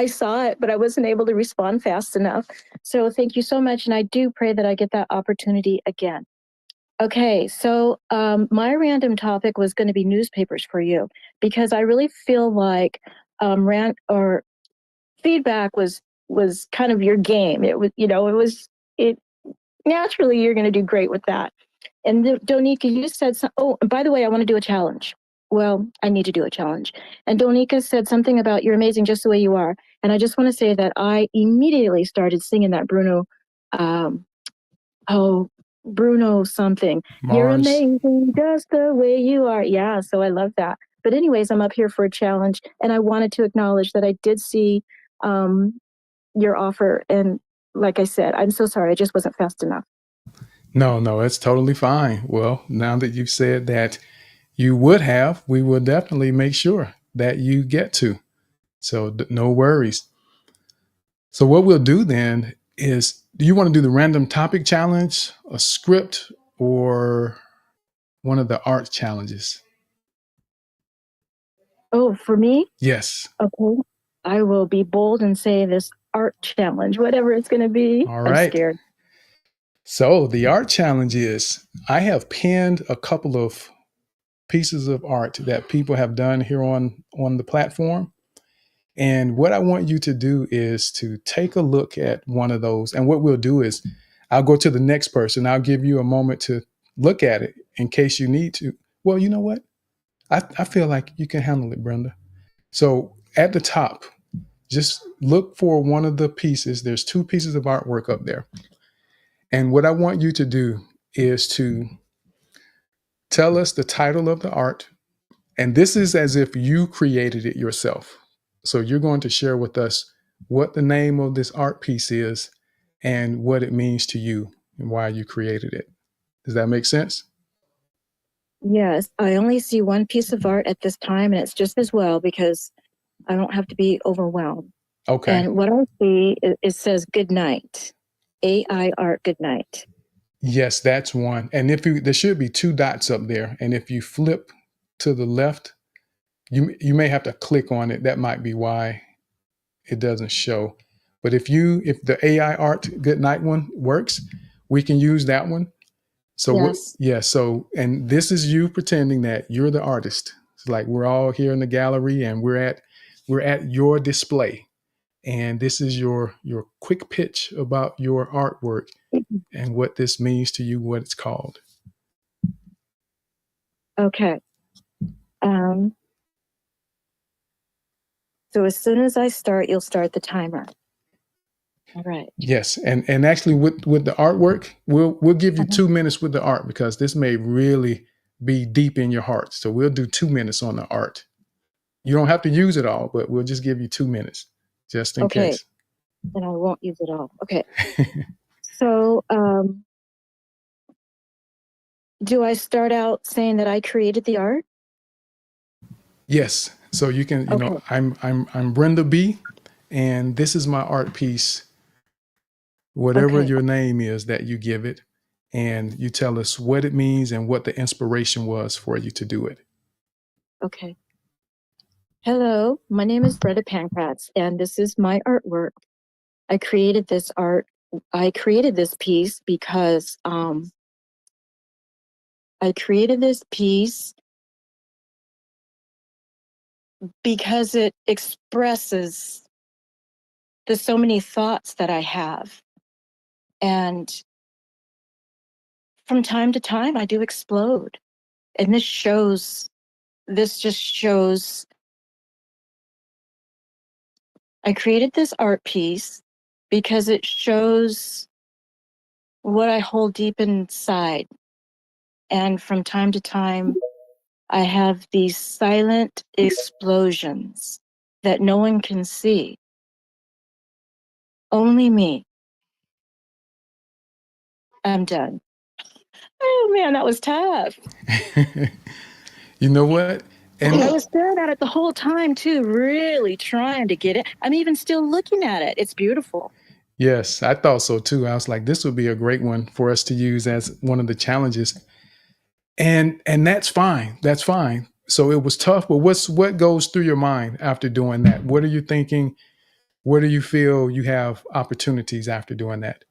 saw it, but I wasn't able to respond fast enough. So thank you so much, and I do pray that I get that opportunity again. Okay, so my random topic was going to be newspapers for you because I really feel like rant or feedback was kind of your game. It was, it naturally you're going to do great with that. And Donika, you said, oh, and by the way, I want to do a challenge. Well, I need to do a challenge. And Donika said something about you're amazing just the way you are. And I just want to say that I immediately started singing that Bruno something. You're Mars. amazing just the way you are. Yeah, so I love that. But anyways, I'm up here for a challenge, and I wanted to acknowledge that I did see your offer. And like I said, I'm so sorry. I just wasn't fast enough. No, it's totally fine. Well, now that you've said that you would have, we will definitely make sure that you get to. So no worries. So what we'll do then is, do you want to do the random topic challenge, a script, or one of the art challenges? Oh, for me? Yes. Okay. I will be bold and say this art challenge, whatever it's going to be. All I'm right. scared. So the art challenge is, I have pinned a couple of pieces of art that people have done here on the platform. And what I want you to do is to take a look at one of those. And what we'll do is I'll go to the next person. I'll give you a moment to look at it in case you need to. Well, you know what? I feel like you can handle it, Brenda. So at the top, just look for one of the pieces. There's two pieces of artwork up there. And what I want you to do is to tell us the title of the art. And this is as if you created it yourself. So you're going to share with us what the name of this art piece is and what it means to you and why you created it. Does that make sense? Yes, I only see one piece of art at this time, and it's just as well because I don't have to be overwhelmed. Okay. And what I see, it says good night. AI art good night. Yes, that's one. And there should be two dots up there. And if you flip to the left, you may have to click on it. That might be why it doesn't show. But if the AI art good night one works, we can use that one. So Yes. so and this is you pretending that you're the artist. It's like we're all here in the gallery and we're at your display. And this is your quick pitch about your artwork and what this means to you, what it's called. Okay. So as soon as I start, you'll start the timer. All right. Yes, and actually with the artwork, we'll give you Uh-huh. 2 minutes with the art because this may really be deep in your heart. So we'll do 2 minutes on the art. You don't have to use it all, but we'll just give you 2 minutes just in Okay. case. Then I won't use it all. Okay. So, do I start out saying that I created the art? Yes. So you can, Okay. I'm Brenda B, and this is my art piece. Whatever Okay. your name is that you give it, and you tell us what it means and what the inspiration was for you to do it. Okay. Hello, my name is Brenda Pankratz, and this is my artwork. I created this art. I created this piece because it expresses the so many thoughts that I have. And from time to time, I do explode. And this just shows. I created this art piece because it shows what I hold deep inside. And from time to time, I have these silent explosions that no one can see. Only me. I'm done. Oh man, that was tough. You know what? And I was staring at it the whole time too, really trying to get it. I'm even still looking at it. It's beautiful. yes, I thought so too. I was like, this would be a great one for us to use as one of the challenges. And that's fine. That's fine. So it was tough, but what goes through your mind after doing that? What are you thinking? Where do you feel you have opportunities after doing that?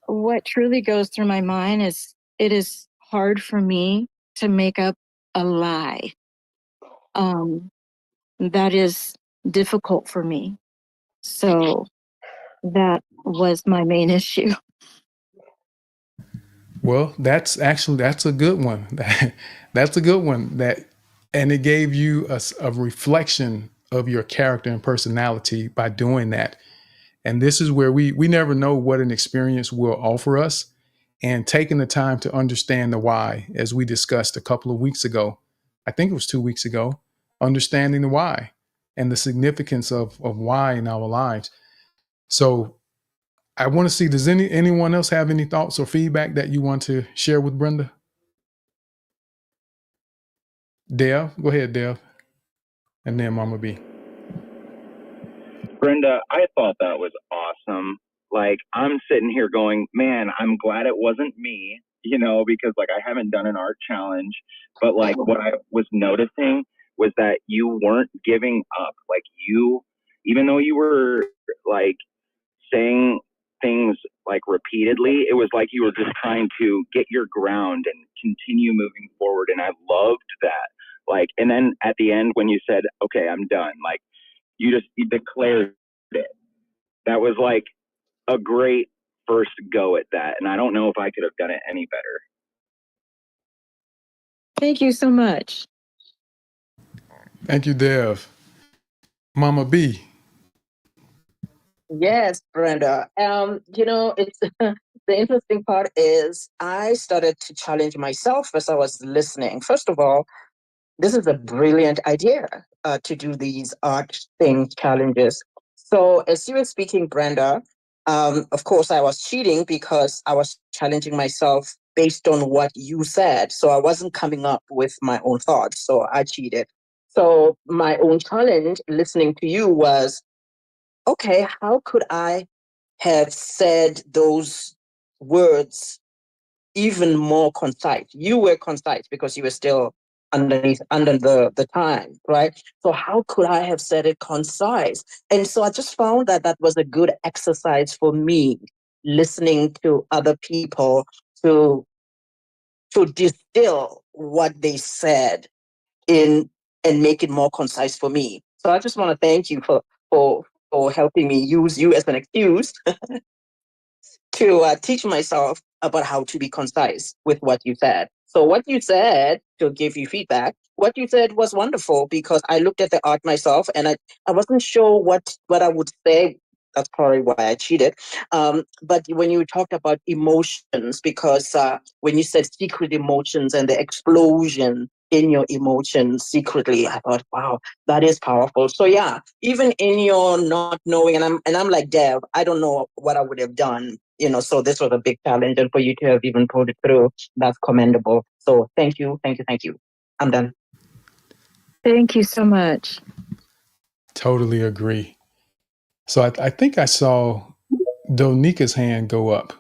What truly goes through my mind is it is hard for me to make up a lie. That is difficult for me. So that was my main issue. Well, that's a good one. That's a good one. And it gave you a reflection of your character and personality by doing that. And this is where we never know what an experience will offer us. And taking the time to understand the why, as we discussed a couple of weeks ago, I think it was 2 weeks ago, understanding the why and the significance of why in our lives. So I want to see, does anyone else have any thoughts or feedback that you want to share with Brenda? Dev, go ahead, Dev, and then Mama B. Brenda, I thought that was awesome. Like, I'm sitting here going, man, I'm glad it wasn't me, because like I haven't done an art challenge, but like what I was noticing was that you weren't giving up. Like, even though you were like saying things like repeatedly, it was like you were just trying to get your ground and continue moving forward. And I loved that. Like, and then at the end, when you said, okay, I'm done, like, you declared it. That was like a great first go at that. And I don't know if I could have done it any better. Thank you so much. Thank you, Dev. Mama B. Yes, Brenda. It's the interesting part is I started to challenge myself as I was listening. First of all, this is a brilliant idea to do these art thing challenges. So as you were speaking, Brenda, of course I was cheating because I was challenging myself based on what you said. So I wasn't coming up with my own thoughts. So I cheated. So my own challenge listening to you was, okay, how could I have said those words even more concise? You were concise because you were still under the time, right? So how could I have said it concise? And so I just found that was a good exercise for me, listening to other people to distill what they said in and make it more concise for me. So I just want to thank you for helping me use you as an excuse to teach myself about how to be concise with what you said. So what you said, to give you feedback, what you said was wonderful because I looked at the art myself and I wasn't sure what I would say. That's probably why I cheated. But when you talked about emotions, because when you said secret emotions and the explosion in your emotions secretly, I thought, wow, that is powerful. So yeah, even in your not knowing, and I'm like Dev, I don't know what I would have done. So this was a big challenge, and for you to have even pulled it through, that's commendable. So thank you, thank you, thank you. I'm done. Thank you so much. Totally agree. So I think I saw Donika's hand go up.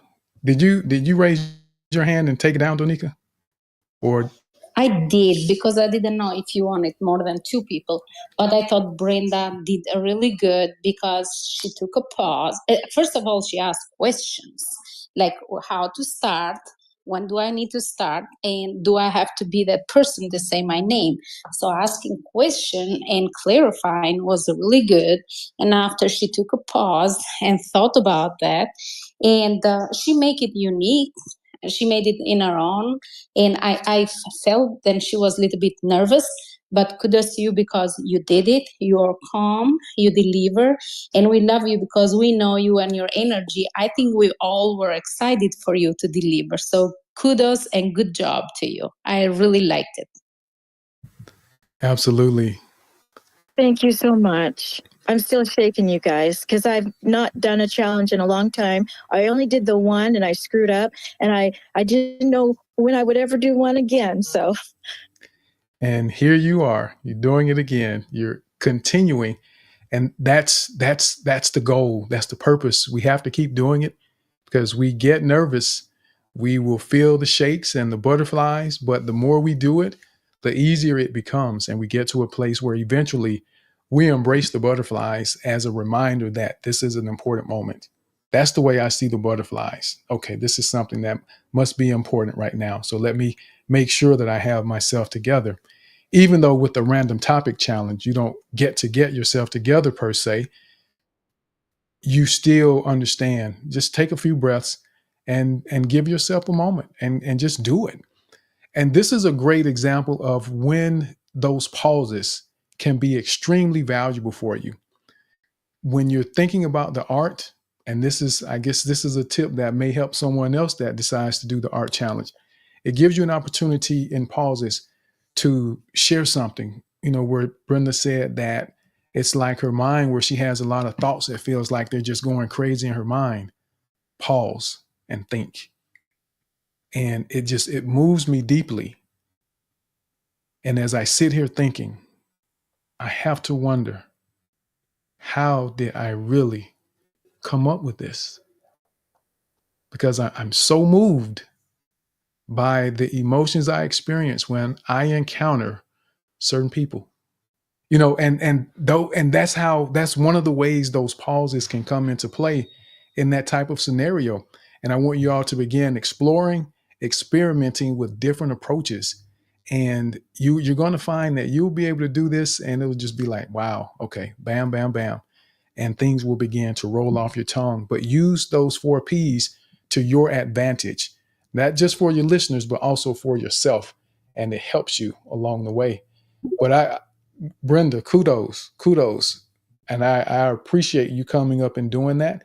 Did you raise your hand and take it down, Donika? Or I did because I didn't know if you wanted more than two people. But I thought Brenda did a really good because she took a pause. First of all, she asked questions like how to start, when do I need to start, and do I have to be that person to say my name? So asking question and clarifying was really good. And after she took a pause and thought about that, and she make it unique. She made it in her own, and I felt then she was a little bit nervous, but kudos to you because you did it. You are calm, you deliver, and we love you because we know you and your energy. I think we all were excited for you to deliver. So kudos and good job to you. I really liked it. absolutely. Thank you so much. I'm still shaking, you guys, because I've not done a challenge in a long time. I only did the one and I screwed up, and I didn't know when I would ever do one again. So And here you are. You're doing it again. You're continuing. And that's the goal. That's the purpose. We have to keep doing it because we get nervous. We will feel the shakes and the butterflies, but the more we do it, the easier it becomes. And we get to a place where eventually we embrace the butterflies as a reminder that this is an important moment. That's the way I see the butterflies. Okay, this is something that must be important right now. So let me make sure that I have myself together. Even though with the random topic challenge, you don't get yourself together per se, you still understand. Just take a few breaths and give yourself a moment and just do it. And this is a great example of when those pauses can be extremely valuable for you. When you're thinking about the art, and I guess this is a tip that may help someone else that decides to do the art challenge. It gives you an opportunity in pauses to share something, where Brenda said that it's like her mind where she has a lot of thoughts that feels like they're just going crazy in her mind. Pause and think. And it moves me deeply. And as I sit here thinking, I have to wonder, how did I really come up with this? Because I'm so moved by the emotions I experience when I encounter certain people. And that's one of the ways those pauses can come into play in that type of scenario. And I want you all to begin exploring, experimenting with different approaches. And you're going to find that you'll be able to do this and it'll just be like, wow, okay, bam, bam, bam. And things will begin to roll off your tongue. But use those 4 P's to your advantage, not just for your listeners, but also for yourself. And it helps you along the way. But Brenda, kudos. And I appreciate you coming up and doing that.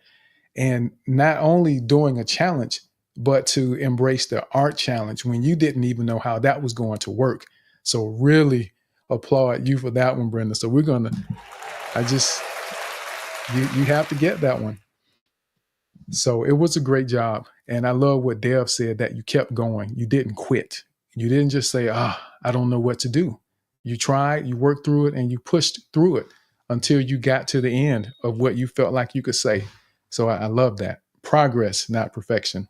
And not only doing a challenge, but to embrace the art challenge when you didn't even know how that was going to work. So really applaud you for that one, Brenda. So I just, you have to get that one. So it was a great job. And I love what Dev said, that you kept going. You didn't quit. You didn't just say, I don't know what to do. You tried, you worked through it, and you pushed through it until you got to the end of what you felt like you could say. So I love that. Progress, not perfection.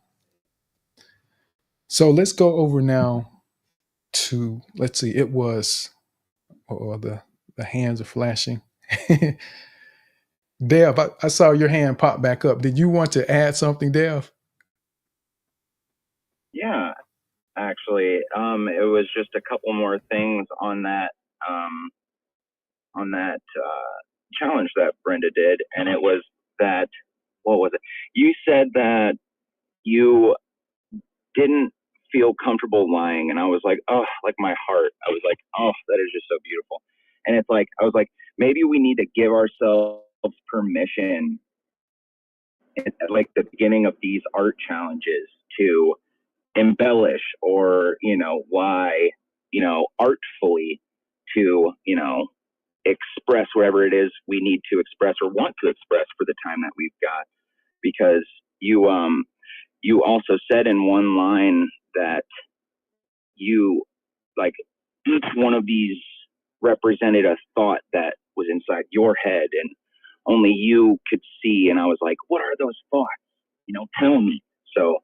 So let's go over now to, let's see, it was, the hands are flashing. Dev, I saw your hand pop back up. Did you want to add something, Dev? Yeah, actually, it was just a couple more things on that challenge that Brenda did, and it was that, what was it? You said that you didn't feel comfortable lying. And I was like, oh, like my heart, I was like, oh, that is just so beautiful. And it's like, I was like, maybe we need to give ourselves permission at like the beginning of these art challenges to embellish or, lie, artfully to, express wherever it is we need to express or want to express for the time that we've got. Because you also said in one line that you, like, each one of these represented a thought that was inside your head and only you could see. And I was like, what are those thoughts? Tell me. So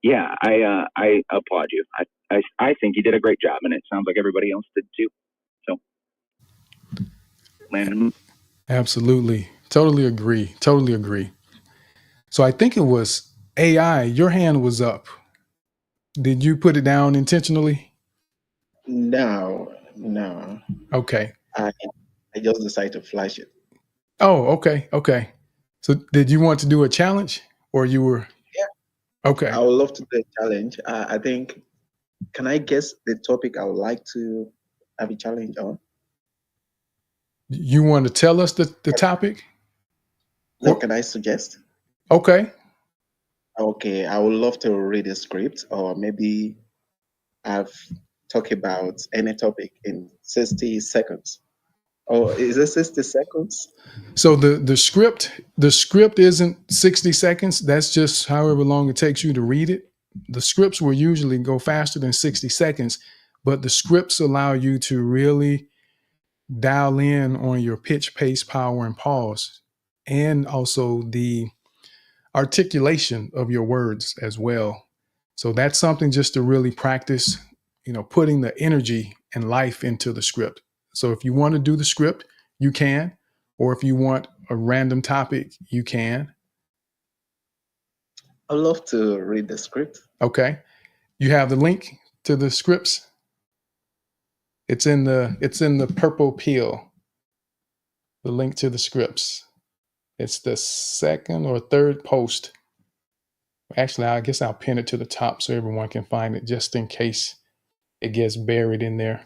yeah, I applaud you. I think you did a great job, and it sounds like everybody else did too. So, Landon. Absolutely. Totally agree. Totally agree. So I think it was AI. Your hand was up. Did you put it down intentionally? No. Okay. I just decided to flash it. Oh, okay. Okay. So did you want to do a challenge or you were? Yeah, Okay. I would love to do a challenge. I think, can I guess the topic I would like to have a challenge on? You want to tell us the topic? No, Or, can I suggest? okay. Okay, I would love to read a script or maybe I've talk about any topic in 60 seconds. Oh, is it 60 seconds? So the script isn't 60 seconds. That's just however long it takes you to read it. The scripts will usually go faster than 60 seconds, but the scripts allow you to really dial in on your pitch, pace, power, and pause, and also the articulation of your words as well. So that's something just to really practice, putting the energy and life into the script. So if you want to do the script, you can, or if you want a random topic, you can. I'd love to read the script. Okay. You have the link to the scripts. It's in the purple peel. The link to the scripts. It's the second or third post. Actually, I guess I'll pin it to the top so everyone can find it just in case it gets buried in there.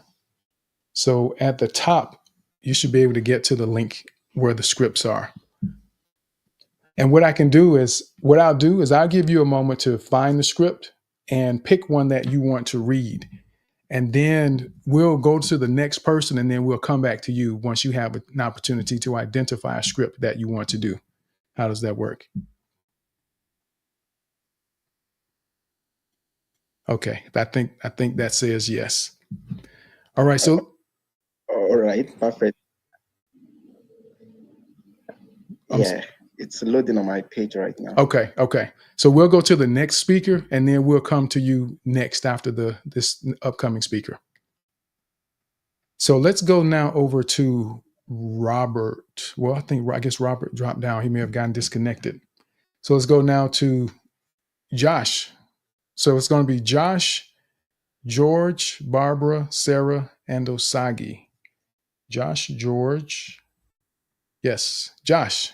So at the top, you should be able to get to the link where the scripts are. And what I'll do is I'll give you a moment to find the script and pick one that you want to read. And then we'll go to the next person and then we'll come back to you once you have an opportunity to identify a script that you want to do. How does that work? Okay. I think that says yes. All right. So All right, perfect. Yeah, it's loading on my page right now. Okay. So we'll go to the next speaker and then we'll come to you next after this upcoming speaker. So let's go now over to Robert. Well, I guess Robert dropped down. He may have gotten disconnected. So let's go now to Josh. So it's going to be Josh, George, Barbara, Sarah, and Osagi. Josh, George. Yes, Josh.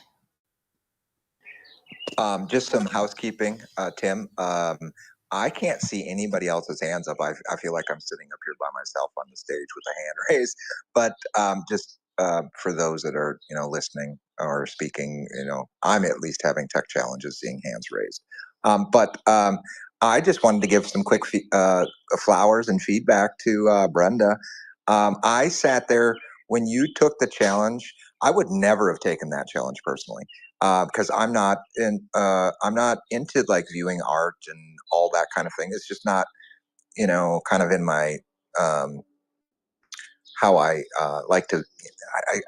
Just some housekeeping, Tim. I can't see anybody else's hands up. I feel like I'm sitting up here by myself on the stage with a hand raised. But just for those that are listening or speaking, I'm at least having tech challenges seeing hands raised. But I just wanted to give some quick flowers and feedback to Brenda. I sat there when you took the challenge. I would never have taken that challenge personally. Because I'm not into like viewing art and all that kind of thing. It's just not, kind of in my how I like to.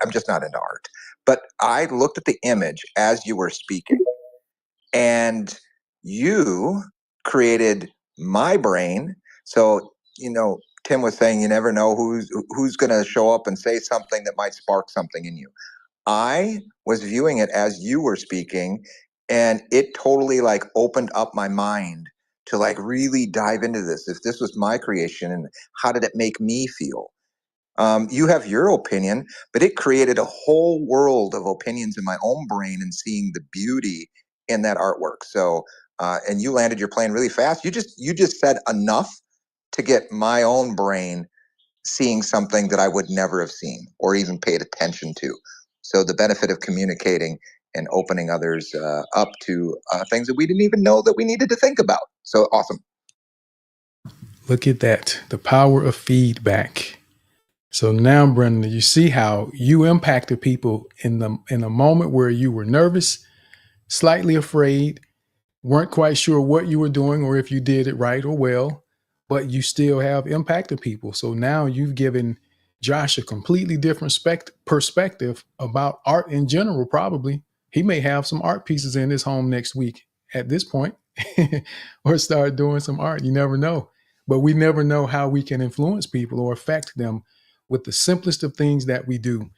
I'm just not into art. But I looked at the image as you were speaking, and you created my brain. So Tim was saying you never know who's going to show up and say something that might spark something in you. I was viewing it as you were speaking, and it totally like opened up my mind to like really dive into this. If this was my creation, and how did it make me feel? You have your opinion, but it created a whole world of opinions in my own brain and seeing the beauty in that artwork. So and you landed your plane really fast. You just said enough to get my own brain seeing something that I would never have seen or even paid attention to. So the benefit of communicating and opening others up to things that we didn't even know that we needed to think about. So awesome. Look at that. The power of feedback. So now, Brendan, you see how you impacted people in a moment where you were nervous, slightly afraid, weren't quite sure what you were doing or if you did it right or well, but you still have impacted people. So now you've given Josh a completely different perspective about art in general. Probably he may have some art pieces in his home next week at this point, or start doing some art. You never know. But we never know how we can influence people or affect them with the simplest of things that we do.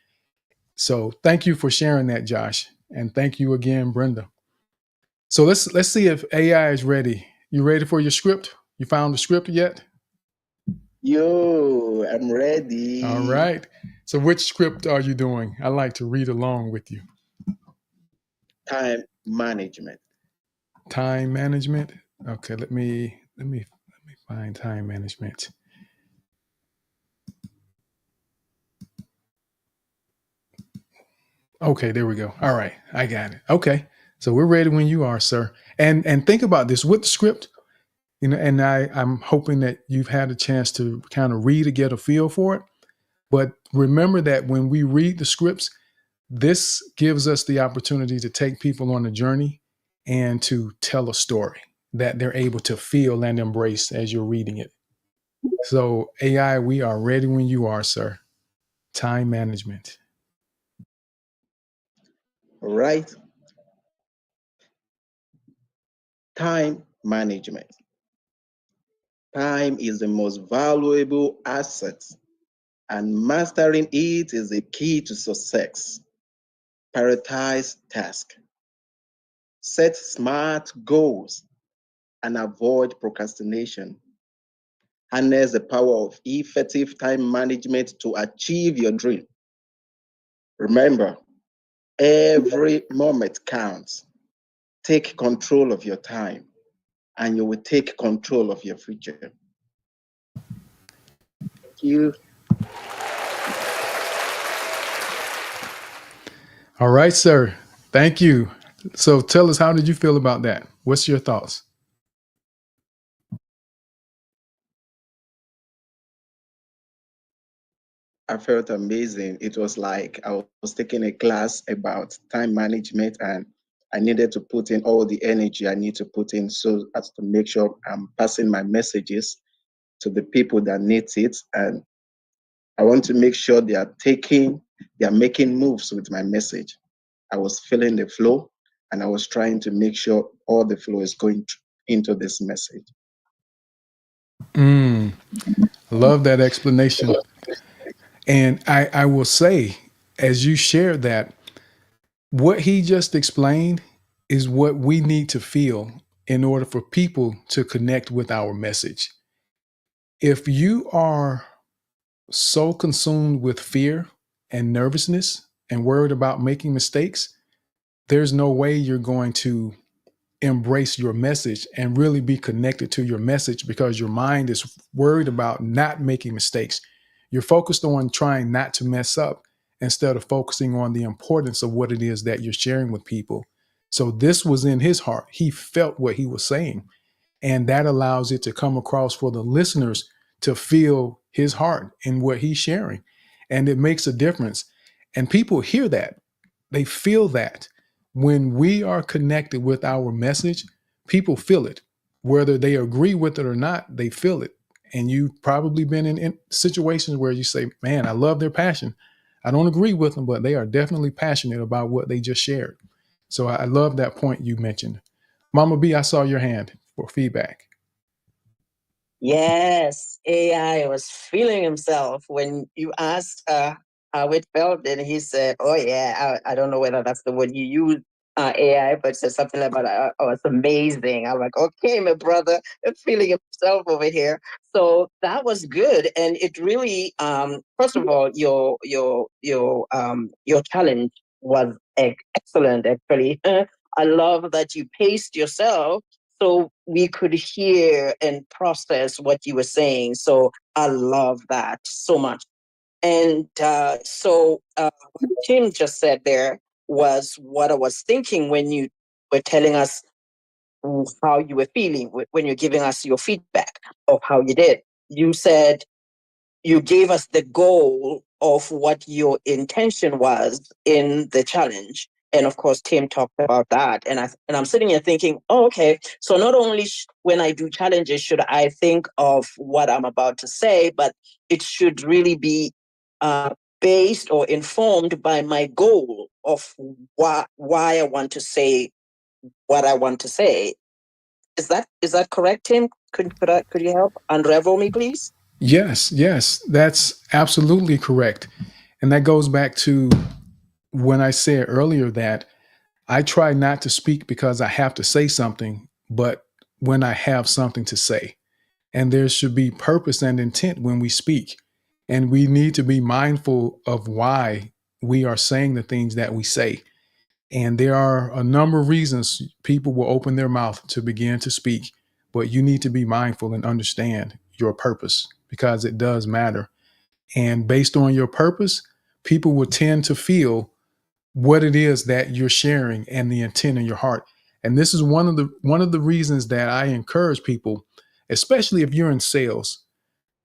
So thank you for sharing that, Josh. And thank you again, Brenda. So let's see if AI is ready. You ready for your script? You found the script yet? Yo, I'm ready. All right. So which script are you doing? I like to read along with you. Time management. Time management. Okay, let me find time management. Okay, there we go. All right, I got it. Okay. So we're ready when you are, sir. And think about this with the script, and I'm hoping that you've had a chance to kind of read to get a feel for it. But remember that when we read the scripts, this gives us the opportunity to take people on a journey and to tell a story that they're able to feel and embrace as you're reading it. So, AI, we are ready when you are, sir. Time management. Right? Time management. Time is the most valuable asset, and mastering it is the key to success. Prioritize tasks, set smart goals, and avoid procrastination. Harness the power of effective time management to achieve your dream. Remember, every moment counts. Take control of your time, and you will take control of your future. Thank you. All right, sir. Thank you. So, tell us, how did you feel about that? What's your thoughts? I felt amazing. It was like I was taking a class about time management, and I needed to put in all the energy I need to put in so as to make sure I'm passing my messages to the people that need it. And I want to make sure they are making moves with my message. I was feeling the flow, and I was trying to make sure all the flow is going into this message. Love that explanation. And I will say, as you shared that, what he just explained is what we need to feel in order for people to connect with our message. If you are so consumed with fear and nervousness and worried about making mistakes, there's no way you're going to embrace your message and really be connected to your message, because your mind is worried about not making mistakes. You're focused on trying not to mess up instead of focusing on the importance of what it is that you're sharing with people. So this was in his heart. He felt what he was saying, and that allows it to come across for the listeners to feel his heart in what he's sharing. And it makes a difference. And people hear that, they feel that. When we are connected with our message, people feel it. Whether they agree with it or not, they feel it. And you've probably been in situations where you say, man, I love their passion. I don't agree with them, but they are definitely passionate about what they just shared. So I love that point you mentioned. Mama B, I saw your hand for feedback. Yes, AI was feeling himself when you asked how it felt, and he said, "Oh yeah, I don't know whether that's the word you use, AI, but said something about, oh, it's amazing." I'm like, "Okay, my brother, feeling himself over here." So that was good, and it really, first of all, your challenge was excellent. Actually, I love that you paced yourself so we could hear and process what you were saying. So I love that so much. And what Tim just said there was what I was thinking when you were telling us how you were feeling, when you're giving us your feedback of how you did. You said you gave us the goal of what your intention was in the challenge. And of course, Tim talked about that. And I'm sitting here thinking, oh, okay. So not only when I do challenges should I think of what I'm about to say, but it should really be based or informed by my goal of why I want to say what I want to say. Is that correct, Tim? Could you help unravel me, please? Yes, that's absolutely correct. And that goes back to when I said earlier that I try not to speak because I have to say something, but when I have something to say. And there should be purpose and intent when we speak. And we need to be mindful of why we are saying the things that we say. And there are a number of reasons people will open their mouth to begin to speak, but you need to be mindful and understand your purpose because it does matter. And based on your purpose, people will tend to feel what it is that you're sharing and the intent in your heart. And this is one of the reasons that I encourage people, especially if you're in sales,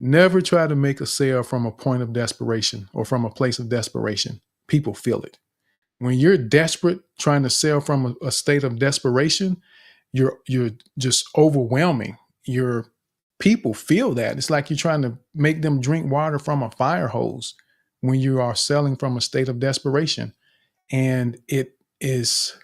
never try to make a sale from a point of desperation or from a place of desperation. People feel it. When you're desperate, trying to sell from a state of desperation, you're just overwhelming. Your people feel that. It's like you're trying to make them drink water from a fire hose when you are selling from a state of desperation. And it is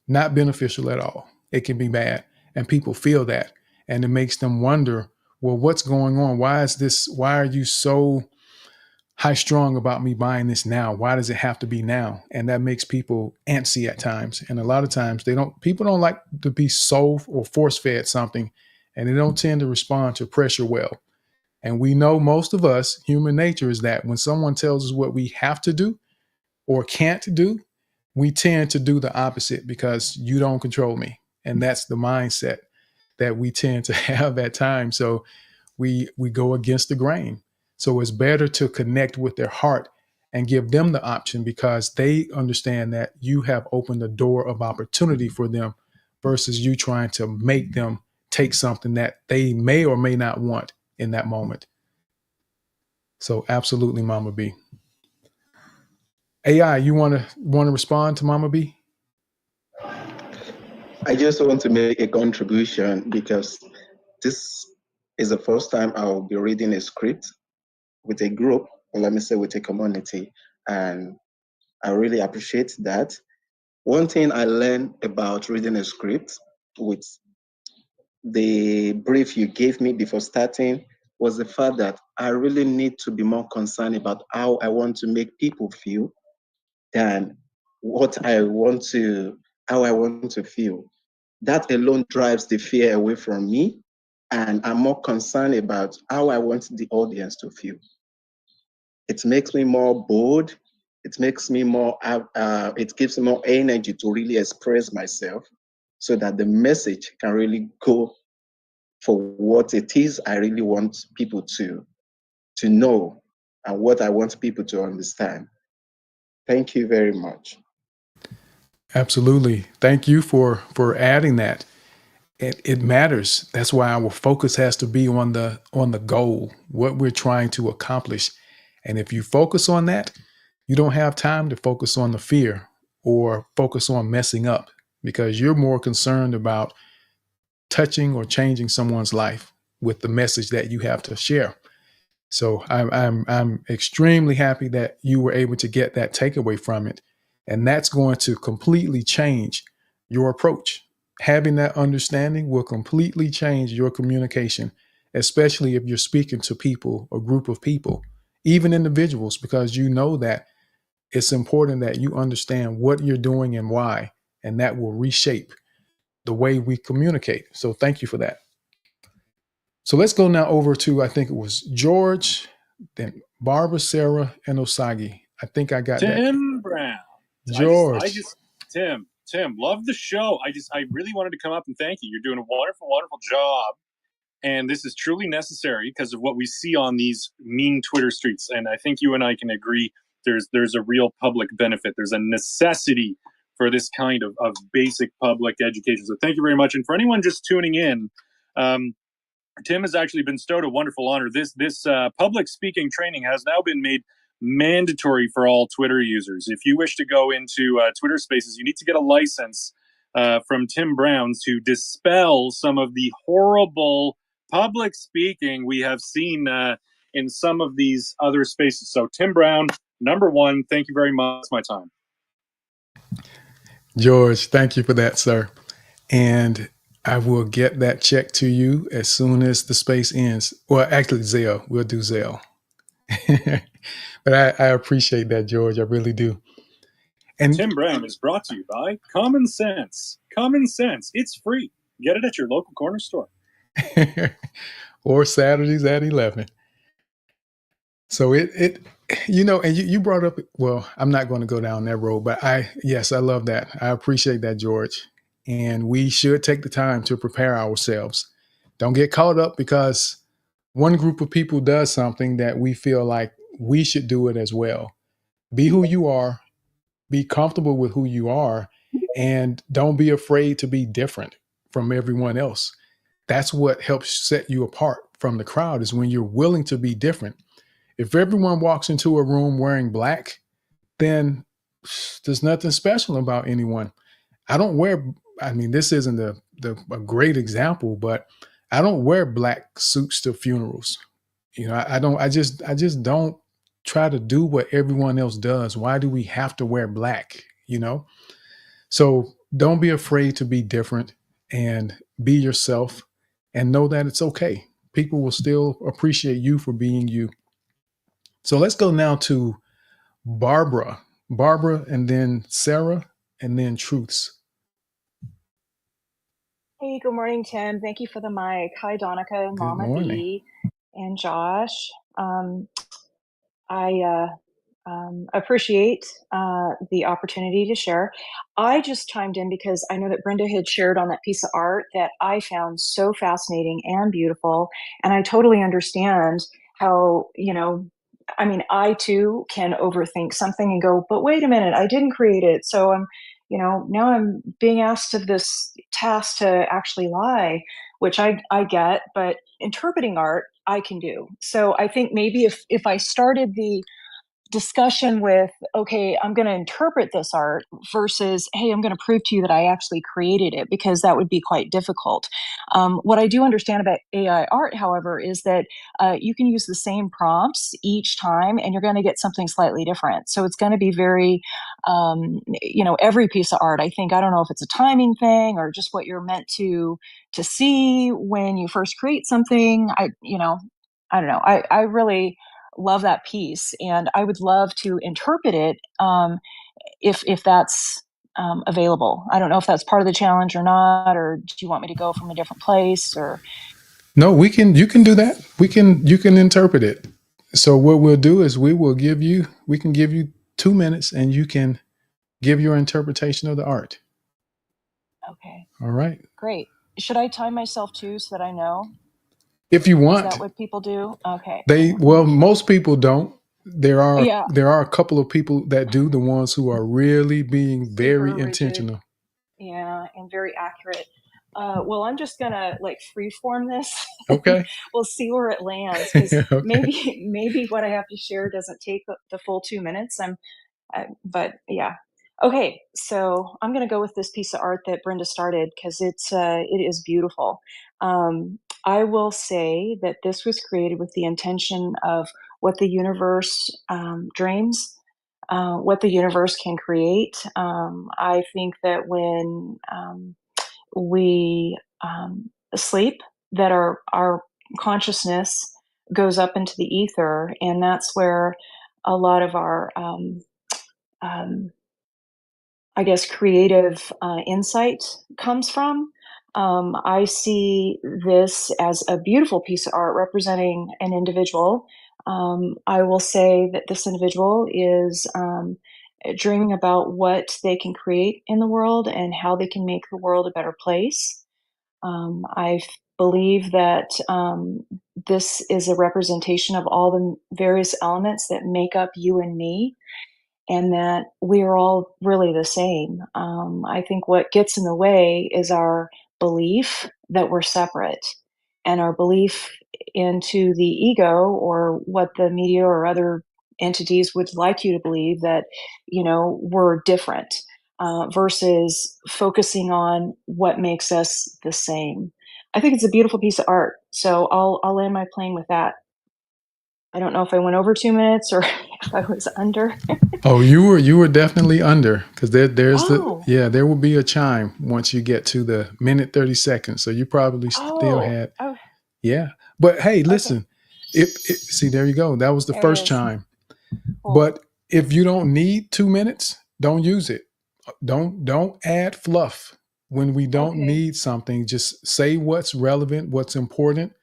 not beneficial at all. It can be bad. And people feel that. And it makes them wonder, well, what's going on? Why is this? Why are you so high strung about me buying this now? Why does it have to be now? And that makes people antsy at times. And a lot of times people don't like to be sold or force fed something, and they don't tend to respond to pressure well. And we know, most of us, human nature is that when someone tells us what we have to do or can't do, we tend to do the opposite because you don't control me. And that's the mindset that we tend to have at times. So we go against the grain. So it's better to connect with their heart and give them the option because they understand that you have opened a door of opportunity for them versus you trying to make them take something that they may or may not want in that moment. So absolutely, Mama B. AI, you want to respond to Mama B? I just want to make a contribution because this is the first time I'll be reading a script with a group, or let me say with a community, and I really appreciate that. One thing I learned about reading a script with the brief you gave me before starting was the fact that I really need to be more concerned about how I want to make people feel than what I want to, how I want to feel. That alone drives the fear away from me, and I'm more concerned about how I want the audience to feel. It makes me more bold. It makes me more, it gives me more energy to really express myself so that the message can really go for what it is I really want people to know and what I want people to understand. Thank you very much. Absolutely. Thank you for adding that. It matters. That's why our focus has to be on the goal, what we're trying to accomplish. And if you focus on that, you don't have time to focus on the fear or focus on messing up because you're more concerned about touching or changing someone's life with the message that you have to share. So I'm extremely happy that you were able to get that takeaway from it, and that's going to completely change your approach. Having that understanding will completely change your communication, especially if you're speaking to people, a group of people, even individuals, because you know that it's important that you understand what you're doing and why, and that will reshape the way we communicate. So thank you for that. So let's go now over to, I think it was George, then Barbara, Sarah, and Osagi. I think I got that. Tim Brown. George. Tim, Tim, love the show. I really wanted to come up and thank you. You're doing a wonderful, wonderful job. And this is truly necessary because of what we see on these mean Twitter streets. And I think you and I can agree there's a real public benefit. There's a necessity for this kind of basic public education. So thank you very much. And for anyone just tuning in, Tim has actually been bestowed a wonderful honor. This public speaking training has now been made mandatory for all Twitter users. If you wish to go into Twitter Spaces, you need to get a license from Tim Brown to dispel some of the horrible public speaking we have seen in some of these other spaces. So, Tim Brown, number one, thank you very much. It's my time. George, thank you for that, sir. And I will get that check to you as soon as the space ends. Well, actually, Zelle. We'll do Zelle. But I appreciate that, George. I really do. And Tim Brown is brought to you by Common Sense. Common Sense. It's free. Get it at your local corner store. or Saturdays at 11. So it and you brought up, well, I'm not going to go down that road, but I love that. I appreciate that, George. And we should take the time to prepare ourselves. Don't get caught up because one group of people does something that we feel like we should do it as well. Be who you are, be comfortable with who you are, and don't be afraid to be different from everyone else. That's what helps set you apart from the crowd, is when you're willing to be different. If everyone walks into a room wearing black, then there's nothing special about anyone. This isn't a great example, but I don't wear black suits to funerals. I just don't try to do what everyone else does. Why do we have to wear black? So don't be afraid to be different and be yourself, and know that it's okay. People will still appreciate you for being you. So let's go now to Barbara, and then Sarah, and then Truths. Hey, good morning, Tim. Thank you for the mic. Hi, Donica and Mama B and Josh. I appreciate the opportunity to share. I just chimed in because I know that Brenda had shared on that piece of art that I found so fascinating and beautiful. And I totally understand how, I too can overthink something and go, but wait a minute, I didn't create it. So now I'm being asked of this task to actually lie, which I get, but interpreting art I can do. So I think maybe if I started the discussion with, okay, I'm going to interpret this art versus, hey, I'm going to prove to you that I actually created it, because that would be quite difficult. What I do understand about AI art, however, is that you can use the same prompts each time and you're going to get something slightly different. So it's going to be very, every piece of art, I think, I don't know if it's a timing thing or just what you're meant to see when you first create something. I don't know. I really love that piece, and I would love to interpret it if that's available. I don't know if that's part of the challenge or not, or do you want me to go from a different place? Or no, you can do that. You can interpret it. So what we'll do is we can give you 2 minutes and you can give your interpretation of the art. Okay. All right. Great. Should I time myself too so that I know? If you want. Is that what people do? Okay. Most people don't. There are a couple of people that do, the ones who are really being very intentional. Yeah, and very accurate. Well, I'm just gonna freeform this. Okay. We'll see where it lands, because okay. maybe what I have to share doesn't take the full 2 minutes. But yeah. Okay, so I'm going to go with this piece of art that Brenda started because it is beautiful. I will say that this was created with the intention of what the universe dreams, what the universe can create. I think that when we sleep, that our consciousness goes up into the ether, and that's where a lot of our I guess creative insight comes from. I see this as a beautiful piece of art representing an individual. I will say that this individual is dreaming about what they can create in the world and how they can make the world a better place. I believe that this is a representation of all the various elements that make up you and me, and that we are all really the same. I think what gets in the way is our belief that we're separate, and our belief into the ego, or what the media or other entities would like you to believe, that we're different, versus focusing on what makes us the same. I think it's a beautiful piece of art. So I'll land my plane with that. I don't know if I went over 2 minutes or if I was under. Oh, you were definitely under, because there's Oh. there will be a chime once you get to the minute 30 seconds. So you probably still Oh. had, Oh. yeah. But hey, Okay. listen, see, there you go. That was the There it first is. chime. Cool. But if you don't need 2 minutes, don't use it. Don't add fluff when we don't Okay. need something. Just say what's relevant, what's important.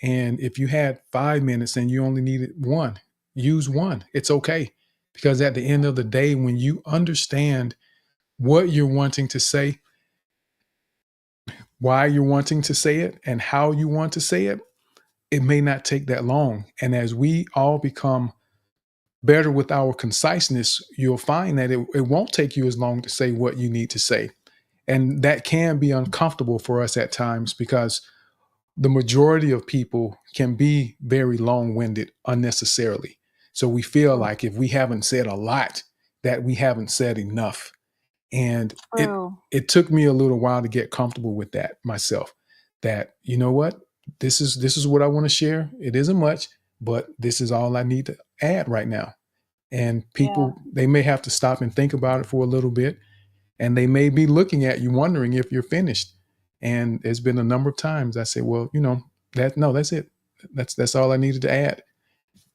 And if you had 5 minutes and you only needed one, use one. It's okay. Because at the end of the day, when you understand what you're wanting to say, why you're wanting to say it, and how you want to say it, it may not take that long. And as we all become better with our conciseness, you'll find that it won't take you as long to say what you need to say. And that can be uncomfortable for us at times, because the majority of people can be very long-winded unnecessarily. So we feel like if we haven't said a lot, that we haven't said enough. And True. it took me a little while to get comfortable with that myself. That, you know what, this is what I want to share. It isn't much, but this is all I need to add right now. And people, they may have to stop and think about it for a little bit, and they may be looking at you wondering if you're finished. And there's been a number of times I say, well, that's it. That's all I needed to add.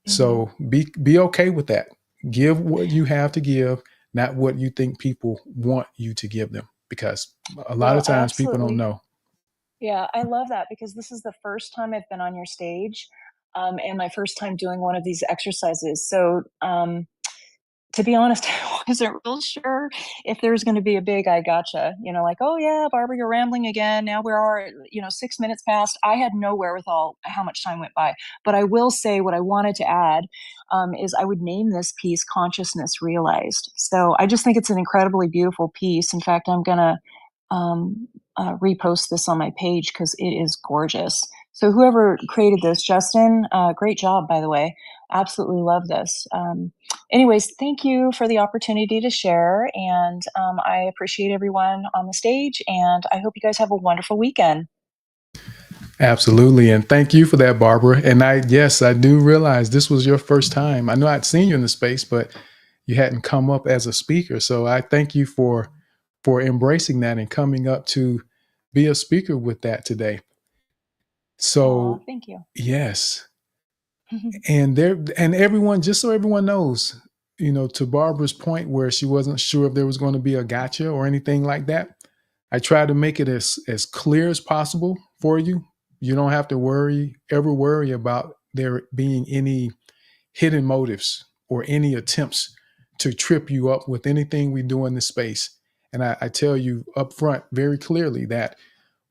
Mm-hmm. So be okay with that. Give what you have to give, not what you think people want you to give them, because a lot of times people don't know. Yeah, I love that, because this is the first time I've been on your stage, and my first time doing one of these exercises. So to be honest, I wasn't real sure if there was going to be a big "I gotcha," like, "Oh yeah, Barbara, you're rambling again. Now we are, 6 minutes past." I had no wherewithal how much time went by. But I will say what I wanted to add, is I would name this piece "Consciousness Realized." So I just think it's an incredibly beautiful piece. In fact, I'm gonna repost this on my page because it is gorgeous. So whoever created this, Justin, great job, by the way. Absolutely love this. Anyways, thank you for the opportunity to share, and I appreciate everyone on the stage, and I hope you guys have a wonderful weekend. Absolutely. And thank you for that, Barbara. And I do realize this was your first time. I know I'd seen you in the space, but you hadn't come up as a speaker. So I thank you for embracing that and coming up to be a speaker with that today. So thank you. yes. And everyone, just so everyone knows, to Barbara's point where she wasn't sure if there was going to be a gotcha or anything like that, I try to make it as clear as possible for you. You don't have to ever worry about there being any hidden motives or any attempts to trip you up with anything we do in this space. And I tell you up front very clearly that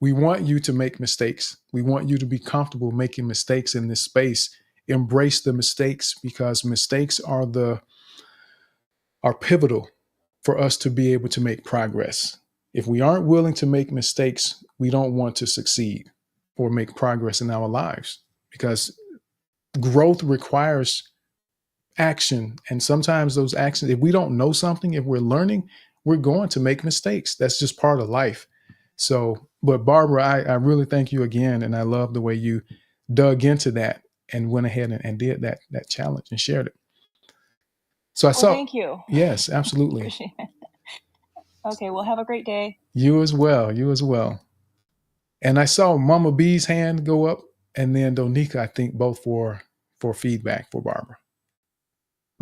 we want you to make mistakes. We want you to be comfortable making mistakes in this space. Embrace the mistakes, because mistakes are pivotal for us to be able to make progress. If we aren't willing to make mistakes, we don't want to succeed or make progress in our lives, because growth requires action. And sometimes those actions, if we don't know something, if we're learning, we're going to make mistakes. That's just part of life. So, but Barbara, I really thank you again. And I love the way you dug into that and went ahead and did that challenge and shared it. So I saw. Thank you. Yes, absolutely. Appreciate it. Okay, well, have a great day. You as well. You as well. And I saw Mama B's hand go up, and then Donika, I think, both for feedback for Barbara.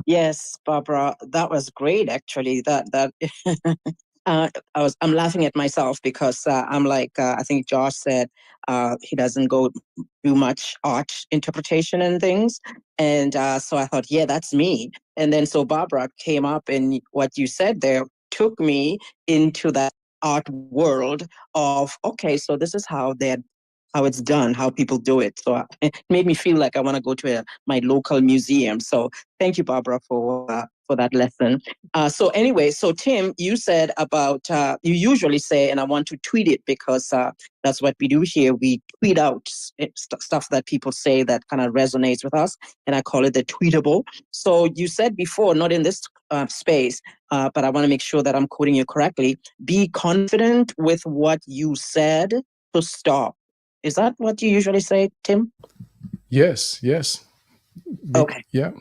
Yes, Barbara, that was great. Actually, that I'm laughing at myself because I'm like, I think Josh said he doesn't go do much art interpretation and things. And so I thought, yeah, that's me. And then so Barbara came up, and what you said there took me into that art world of, okay, so this is how it's done, how people do it. So it made me feel like I want to go to my local museum. So thank you, Barbara, for that lesson. So anyway, so Tim, you said about, you usually say, and I want to tweet it because that's what we do here. We tweet out stuff that people say that kind of resonates with us, and I call it the tweetable. So you said before, not in this space, but I want to make sure that I'm quoting you correctly. Be confident with what you said to stop. Is that what you usually say, Tim? Yes, yes. Okay. Yeah.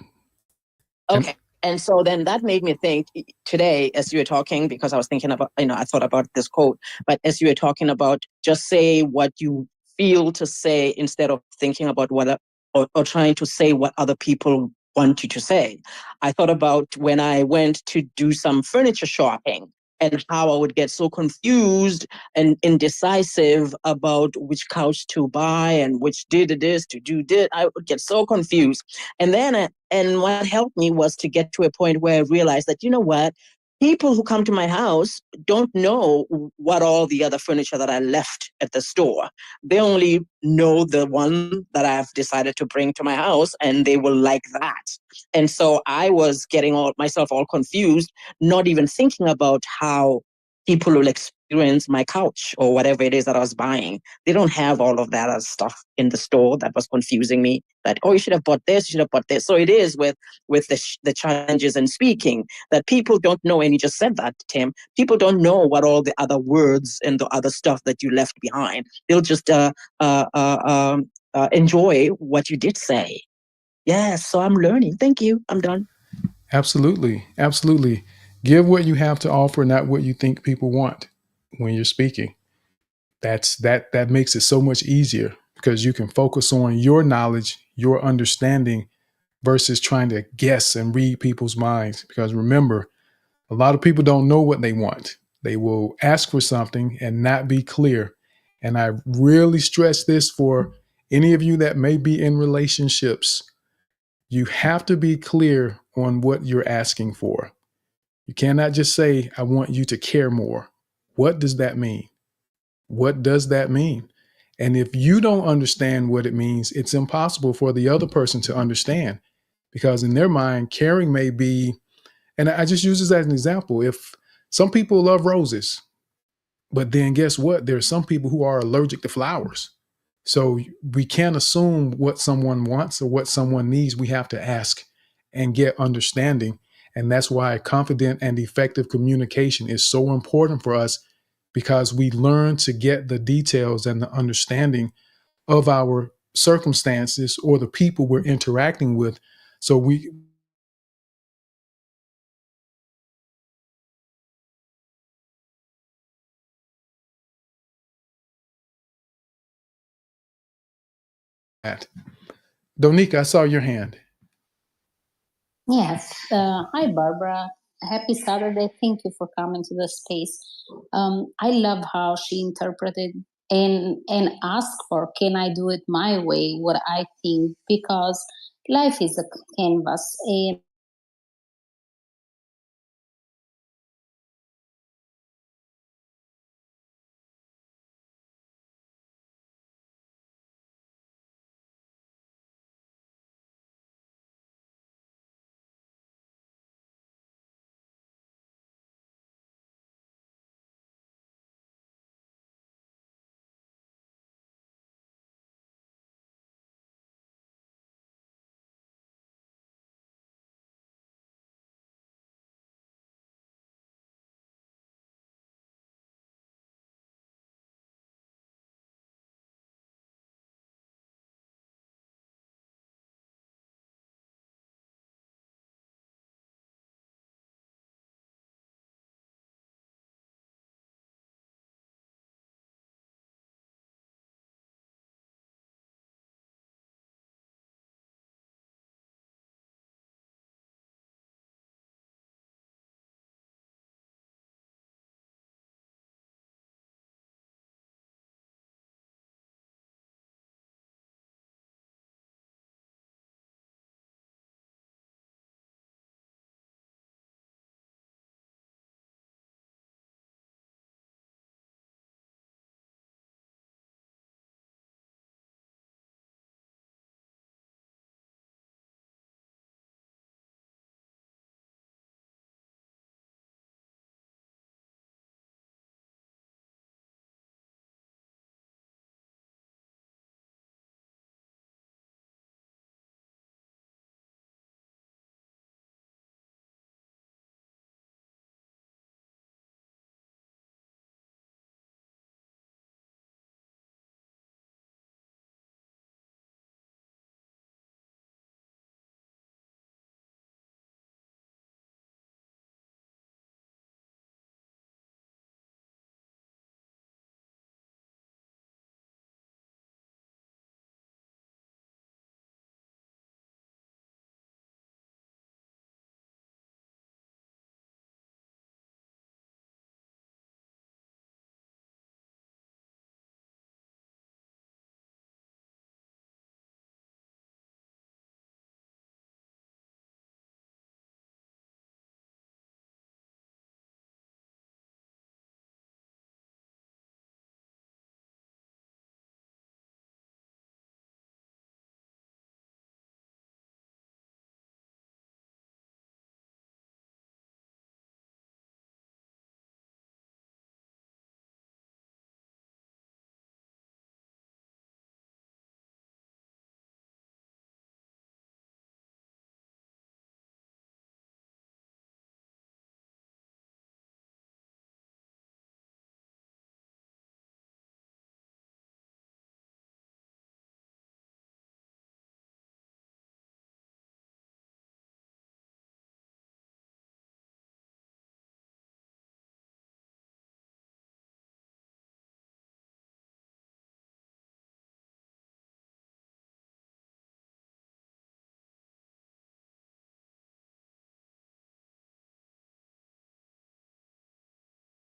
Okay. And so then that made me think today, as you were talking, because I was thinking about, I thought about this quote, but as you were talking about just say what you feel to say instead of thinking about or trying to say what other people want you to say. I thought about when I went to do some furniture shopping and how I would get so confused and indecisive about which couch to buy and which did it is to do this. I would get so confused. And then, and what helped me was to get to a point where I realized that, you know what? People who come to my house don't know what all the other furniture that I left at the store. They only know the one that I've decided to bring to my house, and they will like that. And so I was getting myself all confused, not even thinking about how people will experience my couch or whatever it is that I was buying. They don't have all of that as stuff in the store that was confusing me. That, oh, you should have bought this, you should have bought this. So it is with the challenges in speaking that people don't know, and you just said that, Tim. People don't know what all the other words and the other stuff that you left behind. They'll just enjoy what you did say. Yes, so I'm learning. Thank you. I'm done. Absolutely. Absolutely. Give what you have to offer, not what you think people want when you're speaking. That makes it so much easier because you can focus on your knowledge, your understanding versus trying to guess and read people's minds. Because remember, a lot of people don't know what they want. They will ask for something and not be clear. And I really stress this for any of you that may be in relationships. You have to be clear on what you're asking for. You cannot just say, I want you to care more. What does that mean? What does that mean? And if you don't understand what it means, it's impossible for the other person to understand because in their mind, caring may be, and I just use this as an example. If some people love roses, but then guess what? There are some people who are allergic to flowers. So we can't assume what someone wants or what someone needs. We have to ask and get understanding. And that's why confident and effective communication is so important for us because we learn to get the details and the understanding of our circumstances or the people we're interacting with. So we Donika, I saw your hand. Yes. Hi, Barbara. Happy Saturday. Thank you for coming to the space. I love how she interpreted and asked for, can I do it my way, what I think, because life is a canvas. And